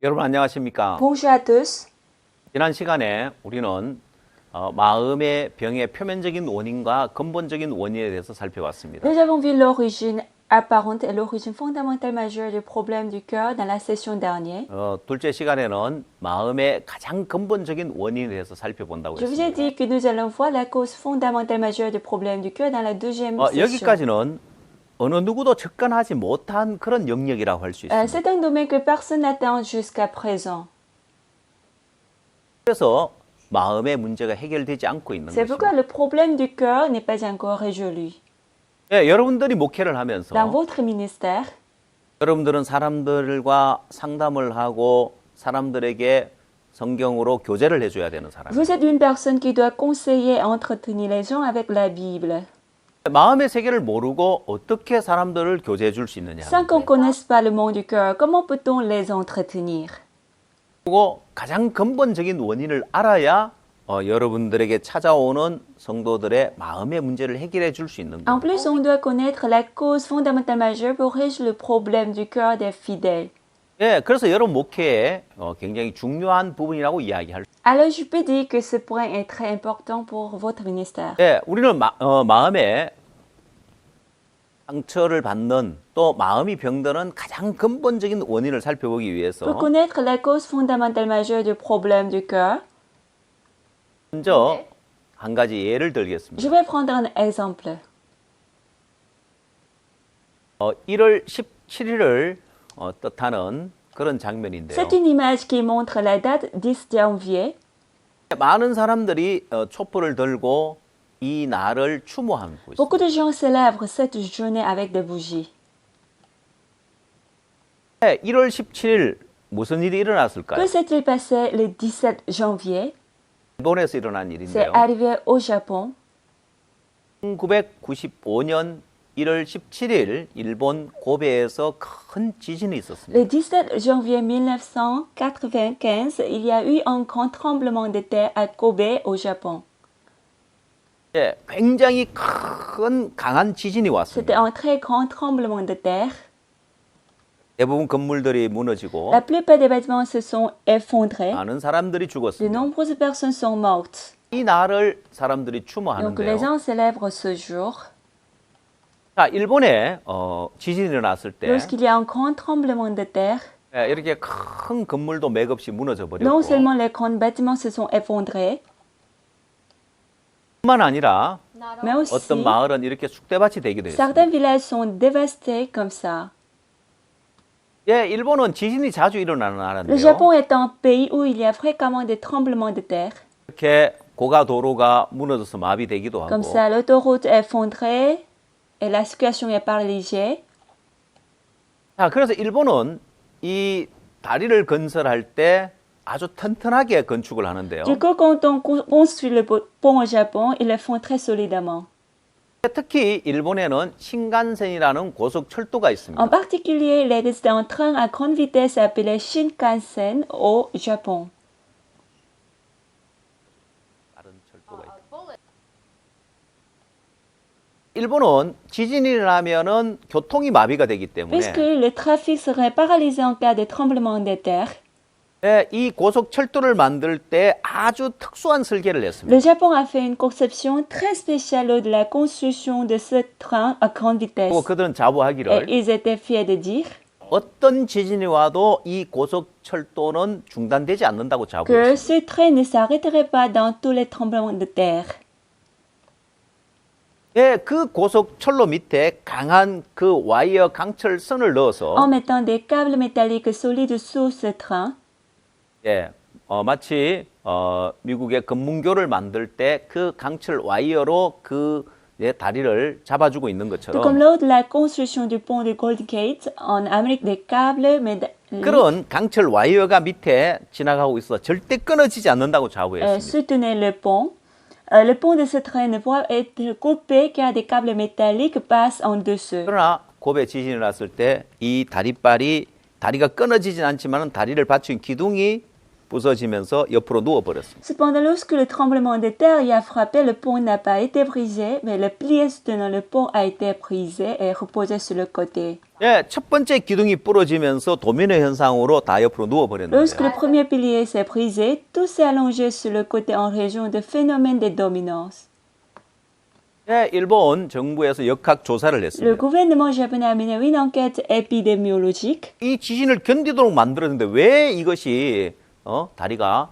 여러분 안녕하십니까? Bonjour à tous. 지난 시간에 우리는 마음의 병의 표면적인 원인과 근본적인 원인에 대해서 살펴봤습니다. Nous avons vu l'origine apparente et l'origine fondamentale majeure du problème du cœur dans la session dernière. 둘째 시간에는 마음의 가장 근본적인 원인에 대해서 살펴본다고 Je vous ai 했습니다. dit que nous allons voir la cause fondamentale majeure du problème du cœur dans la deuxième session. 여기까지는 어느 누구도 접근하지 못한 그런 영역이라고 할 수 있습니다. C'est un domaine que personne n'atteint jusqu'à présent. 그래서 마음의 문제가 해결되지 않고 있는 C'est pourquoi 것입니다. le problème du cœur n'est pas encore résolu. 여러분들이 목회를 하면서 Dans votre ministère, 여러분들은 사람들과 상담을 하고 사람들에게 성경으로 교제를 해줘야 되는 사람이에요. vous êtes une personne qui doit conseiller et entretenir les gens avec la Bible. 마음의 세계를 모르고 어떻게 사람들을 교제해 줄 수 있느냐. Sans qu'on ne connaisse pas le monde du cœur, comment peut-on les entretenir? 그리고 가장 근본적인 원인을 알아야 여러분들에게 찾아오는 성도들의 마음의 문제를 해결해 줄 수 있는 En 거예요. plus, on doit connaître la cause fondamentale majeure pour résoudre le problème du cœur des fidèles. 그래서 여러분 목회에 굉장히 중요한 부분이라고 이야기할 수 Alors, je peux dire que ce point est très important pour votre ministère. 있어요. 우리는 마음에 상처를 받는 또 마음이 병드는 가장 근본적인 원인을 살펴보기 위해서 Pour connaître la cause fondamentale majeure du problème du cœur, 먼저 한 가지 예를 je 들겠습니다. vais prendre un exemple. 1월 17일을 뜻하는 그런 장면인데요. C'est une image qui montre la date 10 janvier. 많은 사람들이 촛불을 들고 이 날을 추모하고 있습니다. Beaucoup de gens célèbrent cette journée avec des bougies. 1월 17일 무슨 일이 Que 일어났을까요? s'est-il passé le 17 janvier? 일본에서 일어난 C'est 일인데요. arrivé au Japon. 1995년 1월 17일 일본 고베에서 큰 지진이 있었습니다. Le 17 janvier 1995, il y a eu un grand tremblement de terre à Kobe, au Japon. 굉장히 큰 강한 지진이 C'était 왔습니다. un très grand tremblement de terre. 대부분 건물들이 무너지고 La plupart des bâtiments se sont effondrés. 많은 사람들이 De 죽었습니다. nombreuses personnes sont mortes. 이 날을 사람들이 Donc les 추모하는데요. gens célèbrent ce jour. 자, 일본에 지진이 일어났을 때 Lorsqu'il y a un grand tremblement de terre, 이렇게 큰 건물도 맥없이 무너져 버렸고 non seulement les grands bâtiments se sont effondrés, 뿐만 아니라 mais aussi 어떤 마을은 이렇게 쑥대밭이 되기도 했습니다. certains villages sont dévastés comme ça. 일본은 지진이 자주 일어나는 Le 나라인데요. Japon est un pays où il y a fréquemment des tremblements de terre. 이렇게 고가 도로가 무너져서 마비되기도 하고 Comme ça, l'autoroute est effondrée et la situation est paralysée. 자, 그래서 일본은 이 다리를 건설할 때 아주 튼튼하게 건축을 하는데요. Du coup, quand on construit le pont au Japon, ils le font très solidement. 특히 일본에는 신간센이라는 고속철도가 있습니다. En particulier, il existe un train à grande vitesse appelé Shinkansen au Japon. 다른 철도가 있다. 일본은 지진이 일어나면은 교통이 마비가 되기 때문에 Puisque le trafic serait paralysé en cas de tremblement de terre, 이 고속철도를 만들 때 아주 특수한 설계를 했습니다. le Japon a fait une conception très spéciale lors de la construction de ce train à grande vitesse. 그리고 그들은 Et 자부하기를 ils étaient fiers de dire 어떤 지진이 와도 이 고속철도는 중단되지 않는다고 que 자부했습니다. ce train ne s'arrêterait pas dans tous les tremblements de terre. 그 고속철로 밑에 강한 그 와이어 강철선을 넣어서 En mettant des câbles métalliques solides sous ce train, 마치 미국의 금문교를 만들 때 그 강철 와이어로 그 다리를 잡아주고 있는 tout comme 것처럼 lors de la construction du pont de Golden Gate en Amérique, des câbles métalliques 그런 강철 와이어가 밑에 지나가고 있어 절대 끊어지지 않는다고 자부했습니다. soutenaient le pont. Le pont de ce train ne pourra être coupé car des câbles métalliques passent en dessous. 그러나 고베 지진이 났을 때 이 다리가 끊어지진 않지만 다리를 받친 기둥이 부서지면서 옆으로 누워버렸습니다. Cependant, lorsque le tremblement de terre y a frappé, le pont n'a pas été brisé, mais le pilier soutenant le pont a été brisé et reposé sur le côté. 예, 첫 번째 기둥이 부러지면서 도미노 현상으로 다 옆으로 누워버렸는데 Lorsque le premier pilier s'est brisé, tout s'est allongé sur le côté en région de phénomène de dominance. 예, 일본 정부에서 역학 조사를 Le 했습니다. gouvernement japonais a mené une enquête épidémiologique. 이 지진을 견디도록 만들었는데 왜 이것이 다리가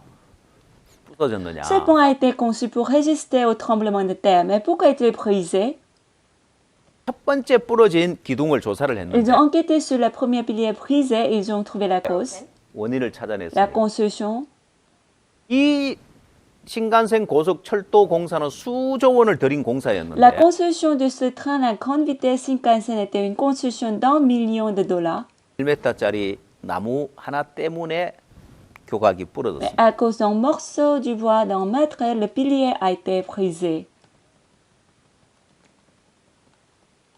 부서졌느냐? Ce pont a été conçu pour résister au tremblement de terre, mais pourquoi est-il brisé? 첫 번째 부러진 기둥을 조사를 Ils 했는데 ont enquêté sur le premier pilier brisé et ils ont trouvé la cause, 원인을 la 찾아냈습니다. construction. 이 신간센 고속철도 공사는 수조 원을 들인 La 공사였는데 construction de ce train à grande vitesse Shinkansen était une construction d'1 million de dollars. 1m짜리 나무 하나 때문에 교각이 Mais 부러졌습니다. à cause d'un morceau du bois d'un mètre, le pilier a été brisé.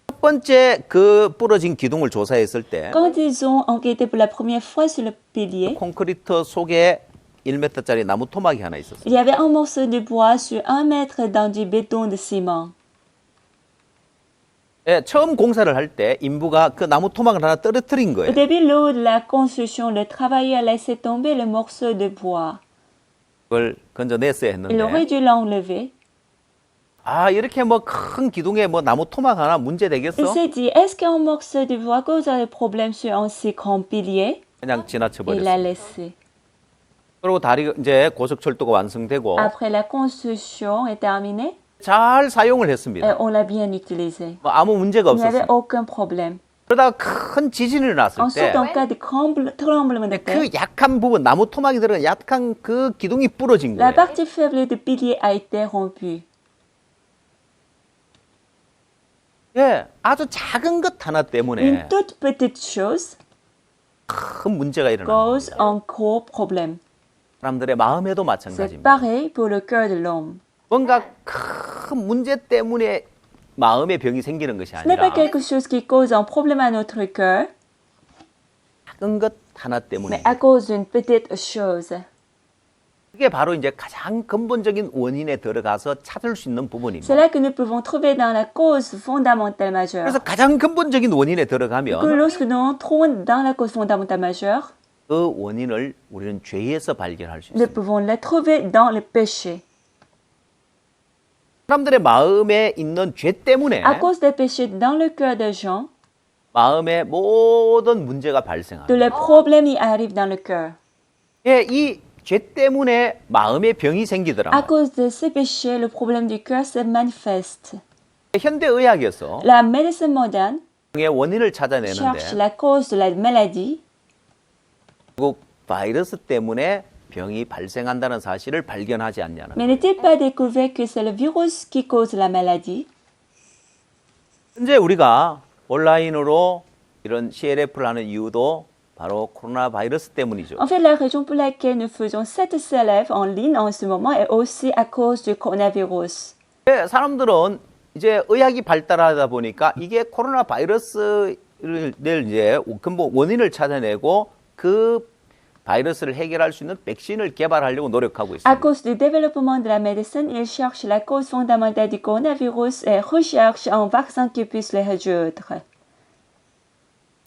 첫 번째 그 부러진 기둥을 조사했을 때 Quand ils ont enquêté pour la première fois sur le pilier, 콘크리트 속에 1m짜리 나무 토막이 하나 있었어요. il y avait un morceau de bois sur 1 mètre dans du béton de ciment. 예, 처음 공사를 할 때 인부가 그 나무 토막을 하나 떨어뜨린 Au 거예요. début, lors de la construction, le travailleur a laissé tomber le morceau de bois. 그걸 건져냈어야 Il aurait 했는데 dû l'enlever. 아 이렇게 뭐 큰 기둥에 뭐 나무 토막 하나 문제 Il 되겠어? s'est dit, est-ce qu'un morceau de bois causerait problème sur un si grand pilier? 그냥 Il l'a 지나쳐버렸어요. laissé. 그리고 다리 이제 고속철도가 완성되고 Après la construction est terminée, 잘 사용을 et 했습니다. on l'a bien utilisé. 뭐 아무 문제가 Il n'y avait 없었어요. aucun problème. 그러다가 큰 지진이 일어났을 Ensuite, 때 en cas de tremblement de terre, 그 약한 부분 나무 토막이 들어간 약한 그 기둥이 부러진 la 거예요. partie faible du pilier a été rompue. 예, 아주 작은 것 하나 Une 때문에 toute petite chose 큰 문제가 일어나는 cause 거예요. un gros problème. 사람들의 마음에도 C'est 마찬가지입니다. pareil pour le cœur de l'homme. 뭔가 큰 문제 때문에 마음의 병이 생기는 것이 Ce n'est pas 아니라 quelque chose qui cause un problème à notre cœur, 작은 것 하나 mais 때문에 à cause d'une petite chose. 그게 바로 이제 가장 근본적인 원인에 들어가서 찾을 수 있는 부분입니다. C'est là que nous pouvons trouver dans la cause fondamentale majeure. 그래서 가장 근본적인 원인에 Que 들어가면 lorsque nous entrons dans la cause fondamentale majeure, 그 원인을 우리는 죄에서 발견할 수 nous 있습니다. pouvons la trouver dans le péché. 사람들의 마음에 있는 죄 때문에 À cause des péchés dans le cœur des gens, 마음에 모든 문제가 tous 발생합니다. les problèmes y arrivent dans le cœur. 예, 이 죄 때문에 마음의 병이 À 생기더라. cause de ces péchés, le problème du cœur se manifeste. 현대 의학에서 La médecine moderne 병의 원인을 cherche 찾아내는데 la cause de la maladie, 결국 바이러스 때문에 병이 발생한다는 사실을 발견하지 않냐는 mais n'est-il pas découvert que c'est le virus qui cause la maladie? 현재 우리가 온라인으로 이런 CLF를 하는 이유도 바로 코로나 바이러스 때문이죠. En fait, la raison pour laquelle nous faisons cette CLF en ligne en ce moment est aussi à cause du coronavirus. 네, 사람들은 이제 의학이 발달하다 보니까 이게 코로나 바이러스를 이제 근본 원인을 찾아내고 그 바이러스를 해결할 수 있는 백신을 개발하려고 노력하고 À 있습니다. cause du développement de la médecine, ils cherchent la cause fondamentale du coronavirus et recherchent un vaccin qui puisse le résoudre.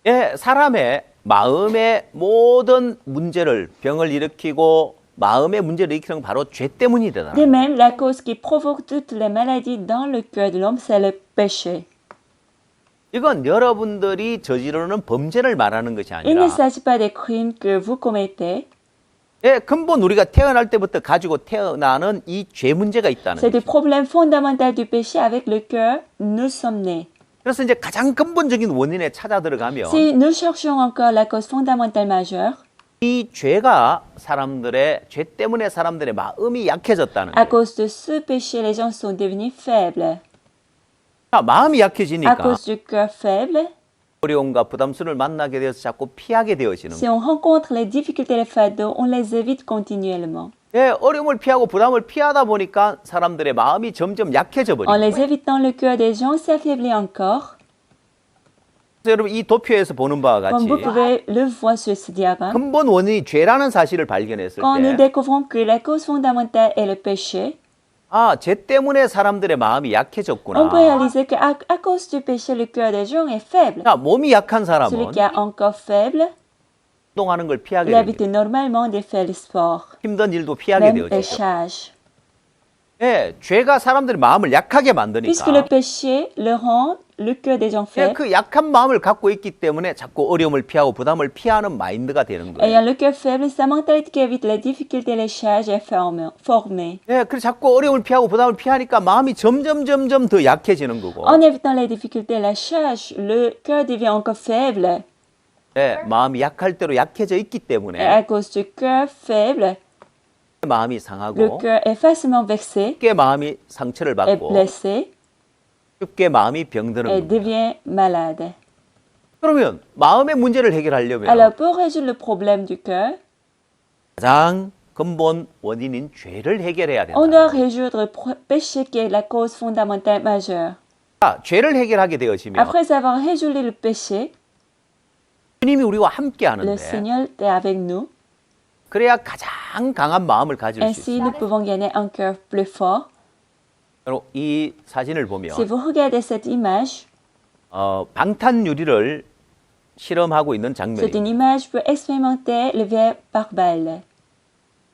예, 사람의 마음의 모든 문제를 병을 일으키고 마음의 문제를 일으키는 건 바로 죄 때문이다. De même, la cause qui provoque toutes les maladies dans le cœur de l'homme, c'est le péché. 이건 여러분들이 저지르는 범죄를 말하는 것이 Il ne 아니라 s'agit pas des crimes que vous commettez, 예, 근본 우리가 태어날 때부터 가지고 태어나는 이 죄 문제가 있다는 c'est du 거죠. problème fondamental du péché avec le cœur, nous sommes nés. 그래서 이제 가장 근본적인 원인에 찾아 들어가면 Si nous cherchons encore la cause fondamentale majeure, 이 죄가 사람들의 죄 때문에 사람들의 마음이 약해졌다는 à 거예요. cause de ce péché, les gens sont devenus faibles. 자, 마음이 À 약해지니까 cause du cœur faible, 어려움과 부담스러움을 만나게 되어서 자꾸 피하게 되어지는 si 거예요. on rencontre les difficultés et les fardeaux, on les évite continuellement. 예, 어려움을 피하고 부담을 피하다 보니까 사람들의 마음이 점점 약해져 En 버려요. les évitant, le cœur des gens s'affaiblit encore. 여러분 이 도표에서 보는 바와 같이 Comme vous pouvez le voir sur ce diagramme, 근본 원인이 죄라는 사실을 발견했을 quand nous 때 découvrons que la cause fondamentale est le péché, 아, 죄 때문에 사람들의 마음이 on peut 약해졌구나. réaliser qu'à à cause du péché, le cœur des gens est faible. 자, 몸이 약한 Celui 사람은 qui a un corps faible, 운동하는 걸 피하게 il évite 됩니다. normalement de faire le sport, 힘든 일도 피하게 même les 되어지죠. charges. 예, 죄가 사람들의 마음을 약하게 Puisque le 만드니까 péché le rend le cœur des gens 예, faibles, 그 약한 마음을 갖고 있기 때문에 자꾸 어려움을 피하고 부담을 피하는 마인드가 되는 거예요. ayant le cœur faible, sa mentalité qui évite les difficultés et les charges est formée. 예, 그래서 자꾸 어려움을 피하고 부담을 피하니까 마음이 점점 더 약해지는 거고 En évitant les difficultés et les charges, le cœur devient encore faible. 예, 마음이 약할 대로 약해져 있기 Et 때문에 à cause du cœur faible, 마음이 le 상하고 cœur est facilement vexé, 쉽게 마음이 상처를 est 받고 blessé 쉽게 마음이 병드는 et 겁니다. devient malade. 그러면 마음의 문제를 해결하려면 Alors, pour résoudre le problème du cœur, 가장 근본 원인인 죄를 해결해야 된다. on doit résoudre le péché qui est la cause fondamentale majeure. 자, 죄를 해결하게 되어지면 Après avoir résolu le péché, 주님이 우리와 함께 le 하는데 Seigneur est avec nous. 그래야 가장 강한 마음을 가질 수 Ainsi, 있어요. nous pouvons gagner un cœur plus fort. 여러분, 이 사진을 보면 Si vous regardez cette image, 방탄유리를 실험하고 있는 c'est 장면입니다. une image pour expérimenter le verre par balle.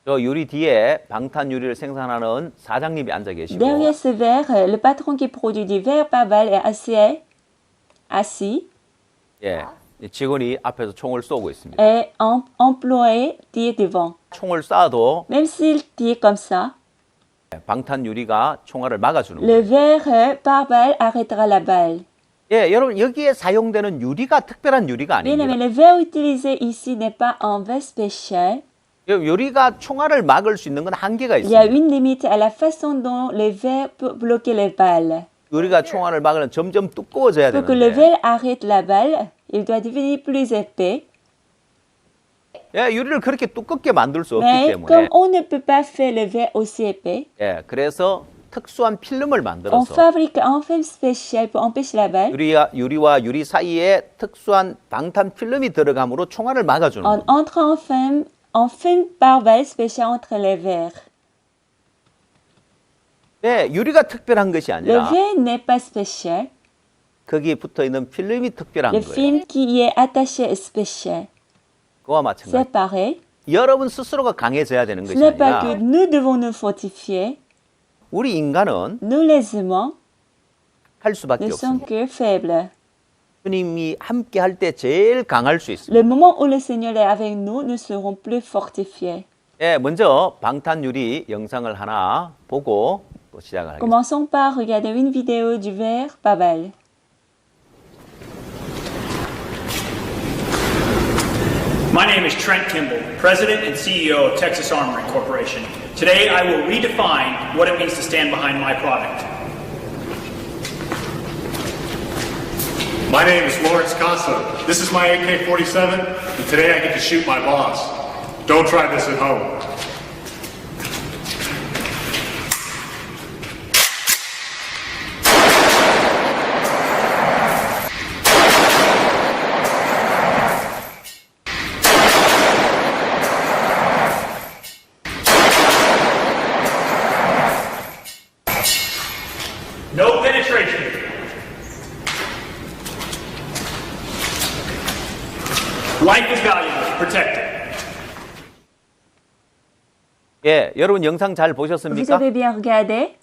저 유리 뒤에 방탄유리를 생산하는 사장님이 앉아 계시고 Derrière ce verre, le patron qui produit du verre par balle est assis 예, 직원이 앞에서 총을 쏘고 있습니다. et employé tire devant. 총을 쏴도 Même s'il tire comme ça, 방탄유리가 총알을 막아주는 le 거예요. verre par balle arrêtera la balle. 예, 여러분 여기에 사용되는 유리가 특별한 유리가 Bien aimé, 아닙니다. le verre utilisé ici n'est pas un verre spécial. 유리가 총알을 막을 수 있는 건 한계가 Il y a 있습니다. une limite à la façon dont le verre peut bloquer les balles. 유리가 총알을 막으면 점점 두꺼워져야 Pour que le 되는데 verre arrête la balle, il doit devenir plus épais. 예, 유리를 그렇게 두껍게 만들 수 없기 Mais 때문에 comme on ne peut pas faire le verre aussi épais, 예, 그래서 특수한 필름을 on 만들어서 fabrique un film spécial pour empêcher la balle. 유리와 유리 사이에 특수한 방탄 필름이 들어감으로 총알을 막아주는 En 거예요. entrant en film par balle spécial entre les verres. 예, 유리가 특별한 것이 Le 아니라 verre n'est pas spécial. 거기에 붙어 있는 필름이 특별한 Le 거예요. film qui y est attaché est spécial. 그와 C'est 마찬가지. pareil. 여러분 스스로가 강해져야 되는 Ce 것이 n'est pas que 아니라 nous devons nous fortifier. 우리 인간은 Nous, les humains, 할 수밖에 ne sommes 없습니다. que faibles. 주님이 함께 할 때 제일 강할 수 있습니다. Le moment où le Seigneur est avec nous, nous serons plus fortifiés. 예, 먼저 방탄유리 영상을 하나 보고 또 시작을 하겠습니다. Commençons par regarder une vidéo du verre par balle. My name is Trent Kimball, President and CEO of Texas Armory Corporation. Today, I will redefine what it means to stand behind my product. My name is Lawrence Costa. This is my AK-47, and today I get to shoot my boss. Don't try this at home. No penetration. Life is valuable. Protect it. 예, 여러분 영상 잘 Vous 보셨습니까? avez bien regardé?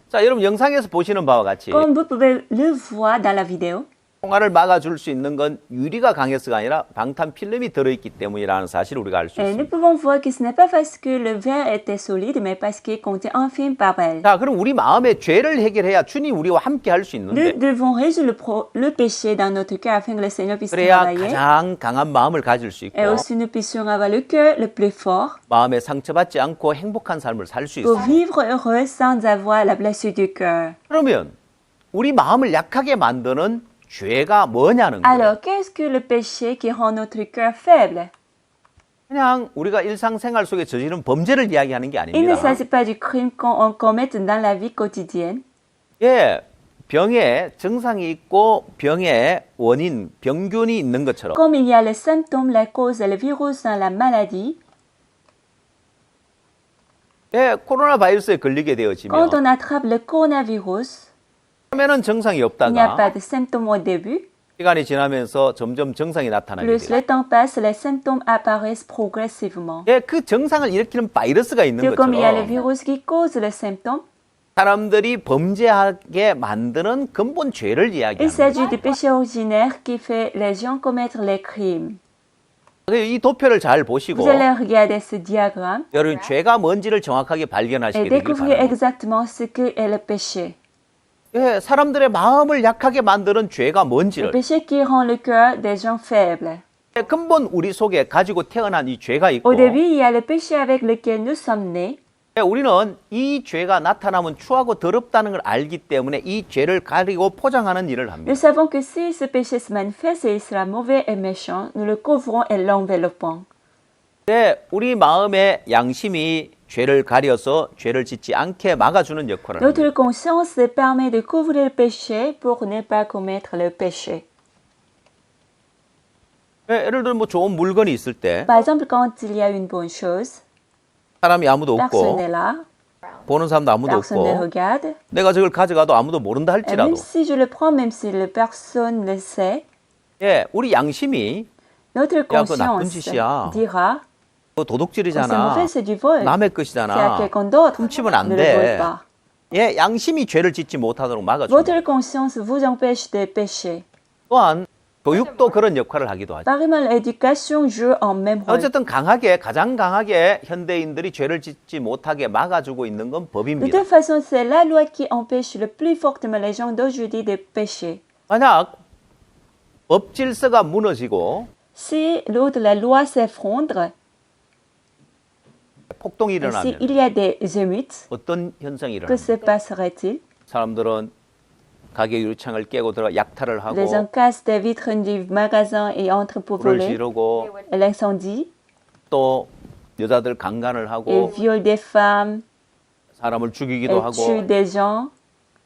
자, 여러분 영상에서 보시는 바와 같이 Comme vous pouvez le voir dans la vidéo, 총알을 막아줄 수 있는 건 유리가 강해서가 아니라 방탄 필름이 들어있기 때문이라는 사실을 우리가 알 수 nous 있습니다. pouvons voir que ce n'est pas parce que le verre était solide, mais parce qu'il contient un film par balle. 자, 그럼 우리 마음의 죄를 해결해야 주님 우리와 함께 할 수 Nous 있는데 devons résoudre le péché dans notre cœur afin que le Seigneur puisse 그래야 travailler. 가장 강한 마음을 가질 수 있고 Et aussi nous puissions avoir le cœur le plus fort 마음에 상처받지 않고 행복한 삶을 살 수 pour 있어요. vivre heureux sans avoir la blessure du cœur. 그러면 우리 마음을 약하게 만드는 죄가 뭐냐는 거예요. Alors, qu'est-ce que le péché qui rend notre cœur faible? 그냥 우리가 일상생활 속에 저지른 범죄를 이야기하는 게 Il ne 아닙니다. s'agit pas du crime qu'on commet dans la vie quotidienne. 예, 병에 증상이 있고 병의 원인, 병균이 있는 것처럼 Comme il y a les symptômes, la cause et le virus dans la maladie, 예, 코로나 바이러스에 걸리게 quand 되어지면 on attrape le coronavirus, 처음에는 증상이 il n'y a pas 없다가 de symptômes au début. 시간이 지나면서 점점 증상이 나타나게 Plus 돼요. le temps passe, les symptômes apparaissent progressivement. 예, 그 증상을 일으키는 바이러스가 있는 Tout comme il y a le 것처럼 virus qui cause le symptôme, 사람들이 범죄하게 만드는 근본 죄를 il 이야기하는 거예요. s'agit du péché originaire qui fait les gens commettre les crimes. 이 도표를 잘 보시고 Vous allez regarder ce diagramme 여러분 죄가 뭔지를 정확하게 발견하시게 et 되길 découvrir 바랍니다. exactement ce qu'est le péché. 예, 사람들의 마음을 약하게 만드는 죄가 Le 뭔지를 péché qui rend le cœur des gens faibles. 예, 근본 우리 속에 가지고 태어난 이 죄가 있고 Au début, il y a le péché avec lequel nous sommes nés. 예, 우리는 이 죄가 나타나면 추하고 더럽다는 걸 알기 때문에 이 죄를 가리고 포장하는 일을 합니다. Nous savons que si ce péché se manifeste et il sera mauvais et méchant, nous le couvrons et l'enveloppons. 예, 우리 마음의 양심이 죄를 가려서 죄를 짓지 않게 막아주는 역할을 합니다. Notre conscience permet de couvrir le péché pour ne pas commettre le péché. 예, 예를 들어 뭐 좋은 물건이 있을 때 Par exemple, quand il y a une bonne chose, 사람이 아무도 personne 없고 n'est là, 보는 사람도 아무도 personne ne 없고 regarde. 내가 저걸 가져가도 아무도 모른다 Et 할지라도 même si je le prends, même si personne ne le sait, 예, 우리 양심이 notre 그거 나쁜 conscience 짓이야. dira 그거 que c'est 도둑질이잖아. mauvais, c'est du vol. 남의 C'est à 것이잖아. quelqu'un d'autre. 훔치면 안 Ne le vole 돼. pas. 예, 양심이 죄를 짓지 못하도록 막아줍니다. Votre conscience vous empêche de pécher. 또한 교육도 그런 역할을 하기도 하죠. Pareillement, l'éducation joue un même rôle. 어쨌든 가장 강하게 현대인들이 죄를 짓지 못하게 막아주고 있는 건 De 법입니다. toute façon, c'est la loi qui empêche le plus fortement les gens d'aujourd'hui de pécher. 만약 법 질서가 무너지고 Si l'autre, la loi s'effondre, 폭동이 et s'il 일어나면 y a des émeutes, 어떤 현상이 que se 일어납니까? passerait-il? 사람들은 가게 유리창을 깨고 들어 약탈을 하고 Les gens cassent des vitres du magasin et entrent pour 불을 voler. 지르고 Et l'incendie, 또 여자들 강간을 ils 하고 violent des femmes, 사람을 죽이기도 et 하고 tuent des gens.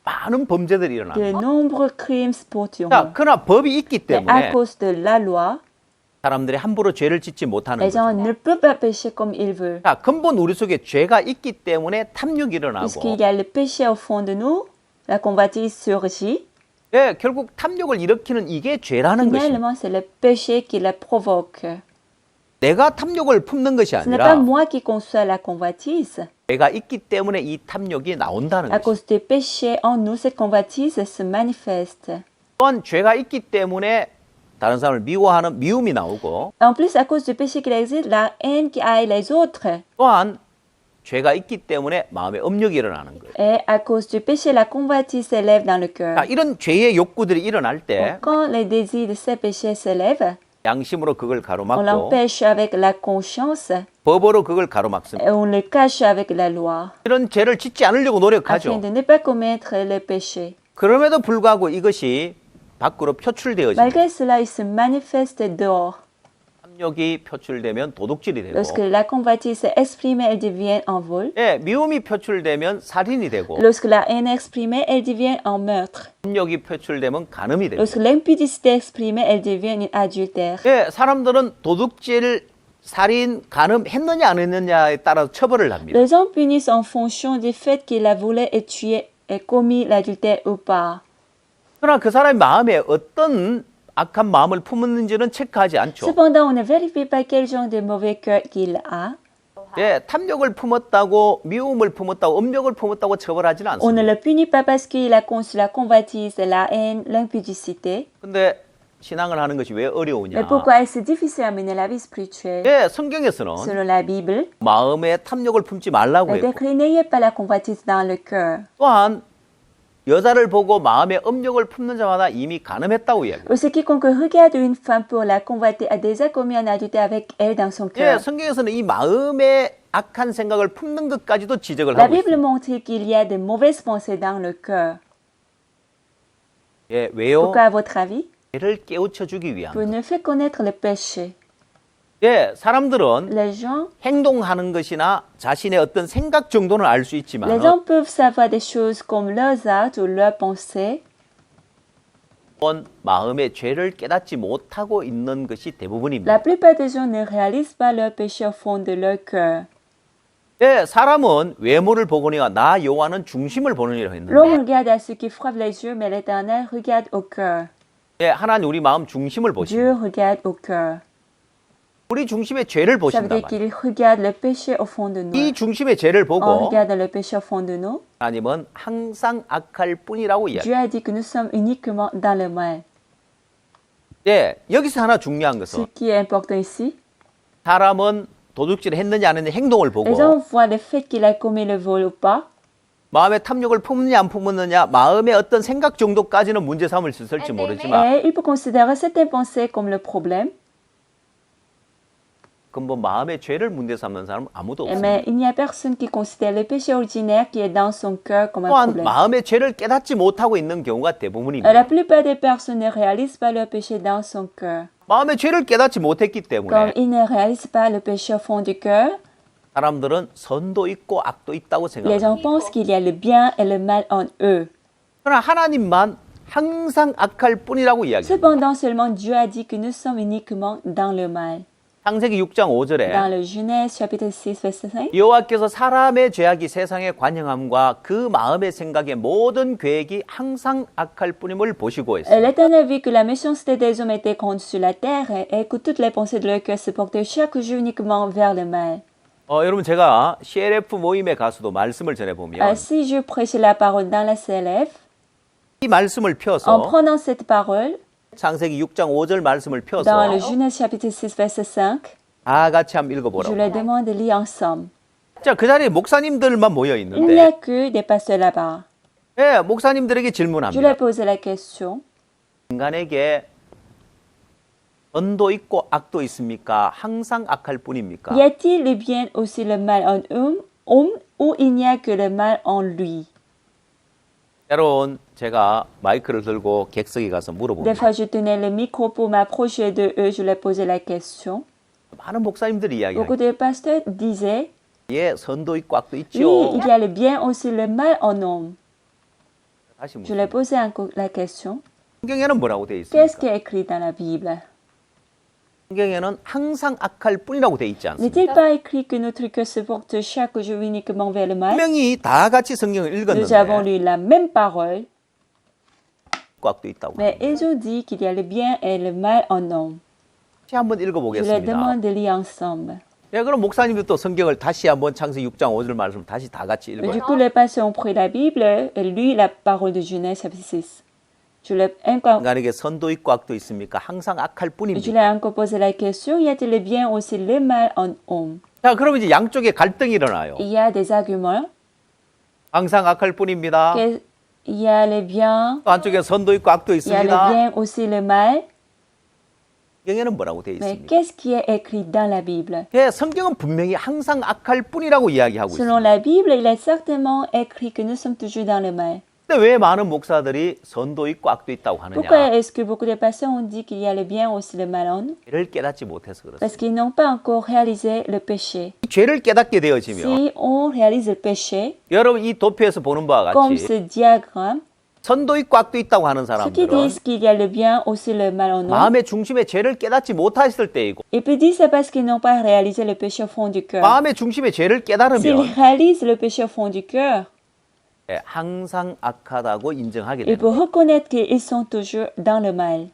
많은 범죄들이 일어납니다. De nombreux crimes se 자, produiront. 그러나 법이 있기 Mais à 때문에 cause de la loi, 사람들이 함부로 죄를 짓지 못하는 les 거죠. gens ne peuvent pas pécher comme ils veulent. 자, 근본 우리 속에 죄가 있기 때문에 탐욕이 일어나고 Puisqu'il y a le péché au fond de nous, la convoitise surgit. 예, 결국 탐욕을 일으키는 이게 죄라는 것입니다. Finalement, c'est le péché qui la provoque. 내가 탐욕을 품는 것이 Ce n'est pas 아니라 moi qui conçois la convoitise. 죄가 있기 때문에 이 탐욕이 나온다는 À 것입니다. cause du péché en nous, cette convoitise se manifeste. 또한 죄가 있기 때문에 다른 사람을 미워하는 미움이 나오고 En plus, à cause du péché qu'il existe, la haine qui haït les autres. 또한 죄가 있기 때문에 마음에 음욕이 일어나는 거예요. Et à cause du péché, la convoitise s'élève dans le cœur. 자, 이런 죄의 욕구들이 일어날 때 Quand les désirs de ces péchés s'élèvent, 양심으로 그걸 on 가로막고 l'empêche avec la conscience 법으로 그걸 가로막습니다. et on le cache avec la loi, 이런 죄를 짓지 않으려고 afin 노력하죠. de ne pas commettre le péché. 그럼에도 불구하고 이것이 밖으로 표출되어집니다. Malgré cela, il se manifeste dehors. 탐욕이 표출되면 도둑질이 되고 Lorsque la convoitise est exprimée, elle devient un vol. 예, 미움이 표출되면 살인이 되고 Lorsque la haine est exprimée, elle devient un meurtre. 탐욕이 표출되면 간음이 되고 Lorsque l'impudicité est exprimée, elle devient un adultère. 예, 사람들은 도둑질, 살인, 간음 했느냐 안 했느냐에 따라 처벌을 합니다. Les hommes punissent en fonction du fait qu'il a volé et tué et commis l'adultère ou pas. 그러나 그 사람의 마음에 어떤 악한 마음을 품었는지는 체크하지 않죠. Cependant, on ne vérifie pas quel genre de mauvais cœur qu'il a. 예, 탐욕을 품었다고 미움을 품었다고 음욕을 품었다고 처벌하지는 On ne 않습니다. le punit pas parce qu'il a conçu la convoitise, la haine, l'impudicité. 근데 신앙을 하는 것이 왜 Mais 어려우냐? pourquoi est-ce difficile à mener la vie spirituelle? 예, 성경에서는 Selon la Bible, 마음에 탐욕을 품지 말라고 il 했고 décrit n'ayez pas la convoitise dans le cœur. 또한 여자를 보고 마음에 음욕을 품는 자마다 이미 간음했다고 이야기해요. Aussi, quiconque regarde une femme pour la convoiter a déjà commis un adultère avec elle dans son 예, cœur. 성경에서는 이 마음에 악한 생각을 품는 것까지도 지적을 La 하고 Bible 있습니다. montre qu'il y a de mauvaises pensées dans le cœur. 예, 왜요? Pourquoi, à votre avis? 죄를 깨우쳐 주기 위한. Pour nous faire connaître le péché. 예, 사람들은 Les gens, 행동하는 것이나 자신의 어떤 생각 정도는 알 수 les 있지만 gens peuvent savoir des choses comme leurs actes ou leurs pensées, 마음의 죄를 깨닫지 못하고 있는 것이 대부분입니다. La plupart des gens ne réalisent pas leur péché au fond de leur cœur. 네, 사람은 외모를 보거니와 나 여호와는 중심을 보느니라 했는데 L'homme regarde à ce qui frappe les yeux, mais l'Éternel regarde au cœur. 네, 하나님 우리 마음 중심을 보십니다. Dieu regarde au cœur. 우리 중심의 죄를 Ça veut 보신단 dire 말이에요. qu'il regarde le péché au fond de nous. 이 중심의 죄를 En 보고 regardant le péché au fond de nous, 하나님은 항상 악할 뿐이라고 이야기해요. Dieu a dit que nous sommes uniquement dans le mal. 네, 여기서 하나 중요한 Ce 것은 qui est important ici, 사람은 도둑질을 했느냐 안 했느냐 행동을 보고 les gens voient le fait qu'il a commis le vol ou pas, 마음의 탐욕을 품느냐 안 품느냐 마음의 어떤 생각 정도까지는 문제 삼을 수 있을지 모르지만 et il peut considérer certaines pensées comme le problème, 근본 마음의 죄를 문제 삼는 사람은 아무도 없습니다. mais il n'y a personne qui considère le péché ordinaire qui est dans son cœur comme un 또한 problème. 마음의 죄를 깨닫지 못하고 있는 경우가 대부분입니다. La plupart des personnes ne réalisent pas leur péché dans son cœur. 마음의 죄를 깨닫지 못했기 Comme 때문에 ils ne réalisent pas le péché au fond du cœur, 사람들은 선도 있고 악도 있다고 les 생각합니다. gens pensent qu'il y a le bien et le mal en eux. 그러나 하나님만 항상 악할 뿐이라고 이야기합니다. Cependant, seulement Dieu a dit que nous sommes uniquement dans le mal. 창세기 6장 Dans 5절에 le Genèse chapitre 6 verset 5, 여호와께서 사람의 죄악이 세상에 관영함과 그 마음의 생각의 모든 계획이 항상 악할 뿐임을 보시고 했어요. l'Éternel vit que la méchanceté des hommes était grande sur la terre et que toutes les pensées de leur cœur se portaient chaque jour uniquement vers le mal. 여러분 제가 CLF 모임에 가서도 말씀을 전해보면 Si je prêche la parole dans la CLF, 이 말씀을 en 펴서 prenant cette parole, 창세기 6장 5절 말씀을 dans 펴서 le Genèse chapitre 6 verset 5, 다 같이 한번 je 읽어보라고. leur demande de lire ensemble. 자, 그 자리에 목사님들만 모여 Il n'y 있는데 a que des pasteurs là-bas. 예, 목사님들에게 Je 질문합니다. leur pose la question. 인간에게 선도 있고 악도 있습니까? 항상 악할 뿐입니까? Y a-t-il le bien aussi le mal en homme ou il n'y a que le mal en lui? 때론 제가 마이크를 들고 객석에 가서 Des 물어봅니다. fois, je tenais le micro pour m'approcher de eux, je leur posais la question. 많은 목사님들이 Beaucoup 이야기해요. de pasteurs disaient, 예, 선도 있고 악도 oui, 있죠. il y a le bien aussi le mal en homme. 다시 Je leur 묻습니다. posais encore la question. 성경에는 뭐라고 되어 Qu'est-ce qui 있습니까? est écrit dans la Bible? 성경에는 항상 악할 뿐이라고 되어 있지 않습니까? N'est-il pas écrit que notre cœur se porte chaque jour uniquement vers le mal? 분명히 다 같이 성경을 Nous avons 읽었는데 lu la même parole, 악도 있다고. mais ils ont dit qu'il y a le bien et le mal en homme. 다시 한번 Je leur 읽어보겠습니다. demande de lire ensemble. 예, 그럼 목사님도 또 성경을 다시 한번 창세기 6장 5절 말씀 다시 다 같이 Du 읽어요. coup, les pasteurs ont pris la Bible et lu la parole de Genèse chapitre 6. Je leur 인간에게 선도 있고 악도 있습니까? 항상 악할 Je 뿐입니다. leur ai encore posé la question, y a-t-il le bien aussi le mal en homme? 자, 그럼 이제 양쪽에 갈등이 일어나요. Il y a des arguments. 항상 악할 뿐입니다. Il y a le bien, 또 한쪽에 선도 있고 악도 il y a le 있습니다. bien aussi le mal. 성경에는 뭐라고 되어 Mais 있습니까? qu'est-ce qui est écrit dans la Bible? 예, 성경은 분명히 항상 악할 뿐이라고 이야기하고 Selon 있습니다. la Bible, il est certainement écrit que nous sommes toujours dans le mal. 근데 왜 많은 목사들이 선도 있고 악도 있다고 Pourquoi 하느냐? est-ce que beaucoup de pasteurs ont dit qu'il y a le bien aussi le mal en nous? 죄를 깨닫지 못해서 그렇습니다. Parce qu'ils n'ont pas encore réalisé le péché. 이 죄를 깨닫게 되어지면 Si on réalise le péché, 여러분 이 도표에서 보는 바와 comme 같이 ce diagramme, 선도 있고 악도 있다고 하는 ceux qui 사람들은 disent qu'il y a le bien aussi le mal en nous, 마음의 중심에 죄를 깨닫지 못했을 때이고 ils peuvent dire c'est parce qu'ils n'ont pas réalisé le péché au fond du cœur. 마음의 중심에 죄를 S'ils 깨달으면 réalisent le péché au fond du cœur, 예, 항상 악하다고 인정하게 ils 됩니다. peuvent reconnaître qu'ils sont toujours dans le mal.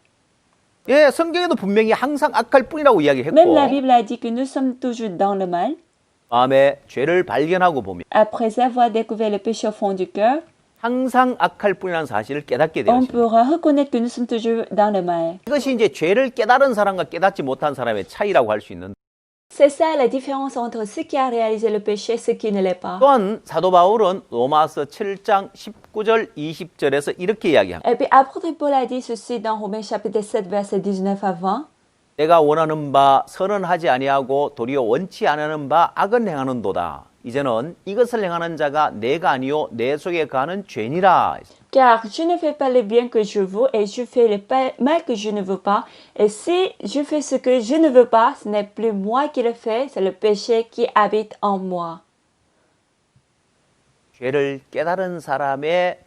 예, 성경에도 분명히 항상 악할 뿐이라고 이야기했고 Même la Bible a dit que nous sommes toujours dans le mal. 마음에 죄를 발견하고 보면 Après avoir découvert le péché au fond du cœur, 항상 악할 뿐이라는 사실을 깨닫게 on 되었습니다. pourra reconnaître que nous sommes toujours dans le mal. 이것이 이제 죄를 깨달은 사람과 깨닫지 못한 사람의 차이라고 할 수 있는데 C'est ça la différence entre ceux qui a réalisé le péché et ceux qui ne l'est pas. 또한 사도 바울은 로마서 7장 19절 20절에서 이렇게 이야기합니다. Et puis apôtre Paul a dit ceci dans Romains chapitre 7 verset 19 à 20. 내가 원하는 바 선은 하지 아니하고 도리어 원치 않는 바 악은 행하는도다. 이제는 이것을 행하는 자가 내가 아니요 내 속에 가는 죄니라. Car je ne fais pas le bien que je veux et je fais le mal que je ne veux pas. Et si je fais ce que je ne veux pas, ce n'est plus moi qui le fais, c'est le péché qui habite en moi. 죄를 깨달은 사람의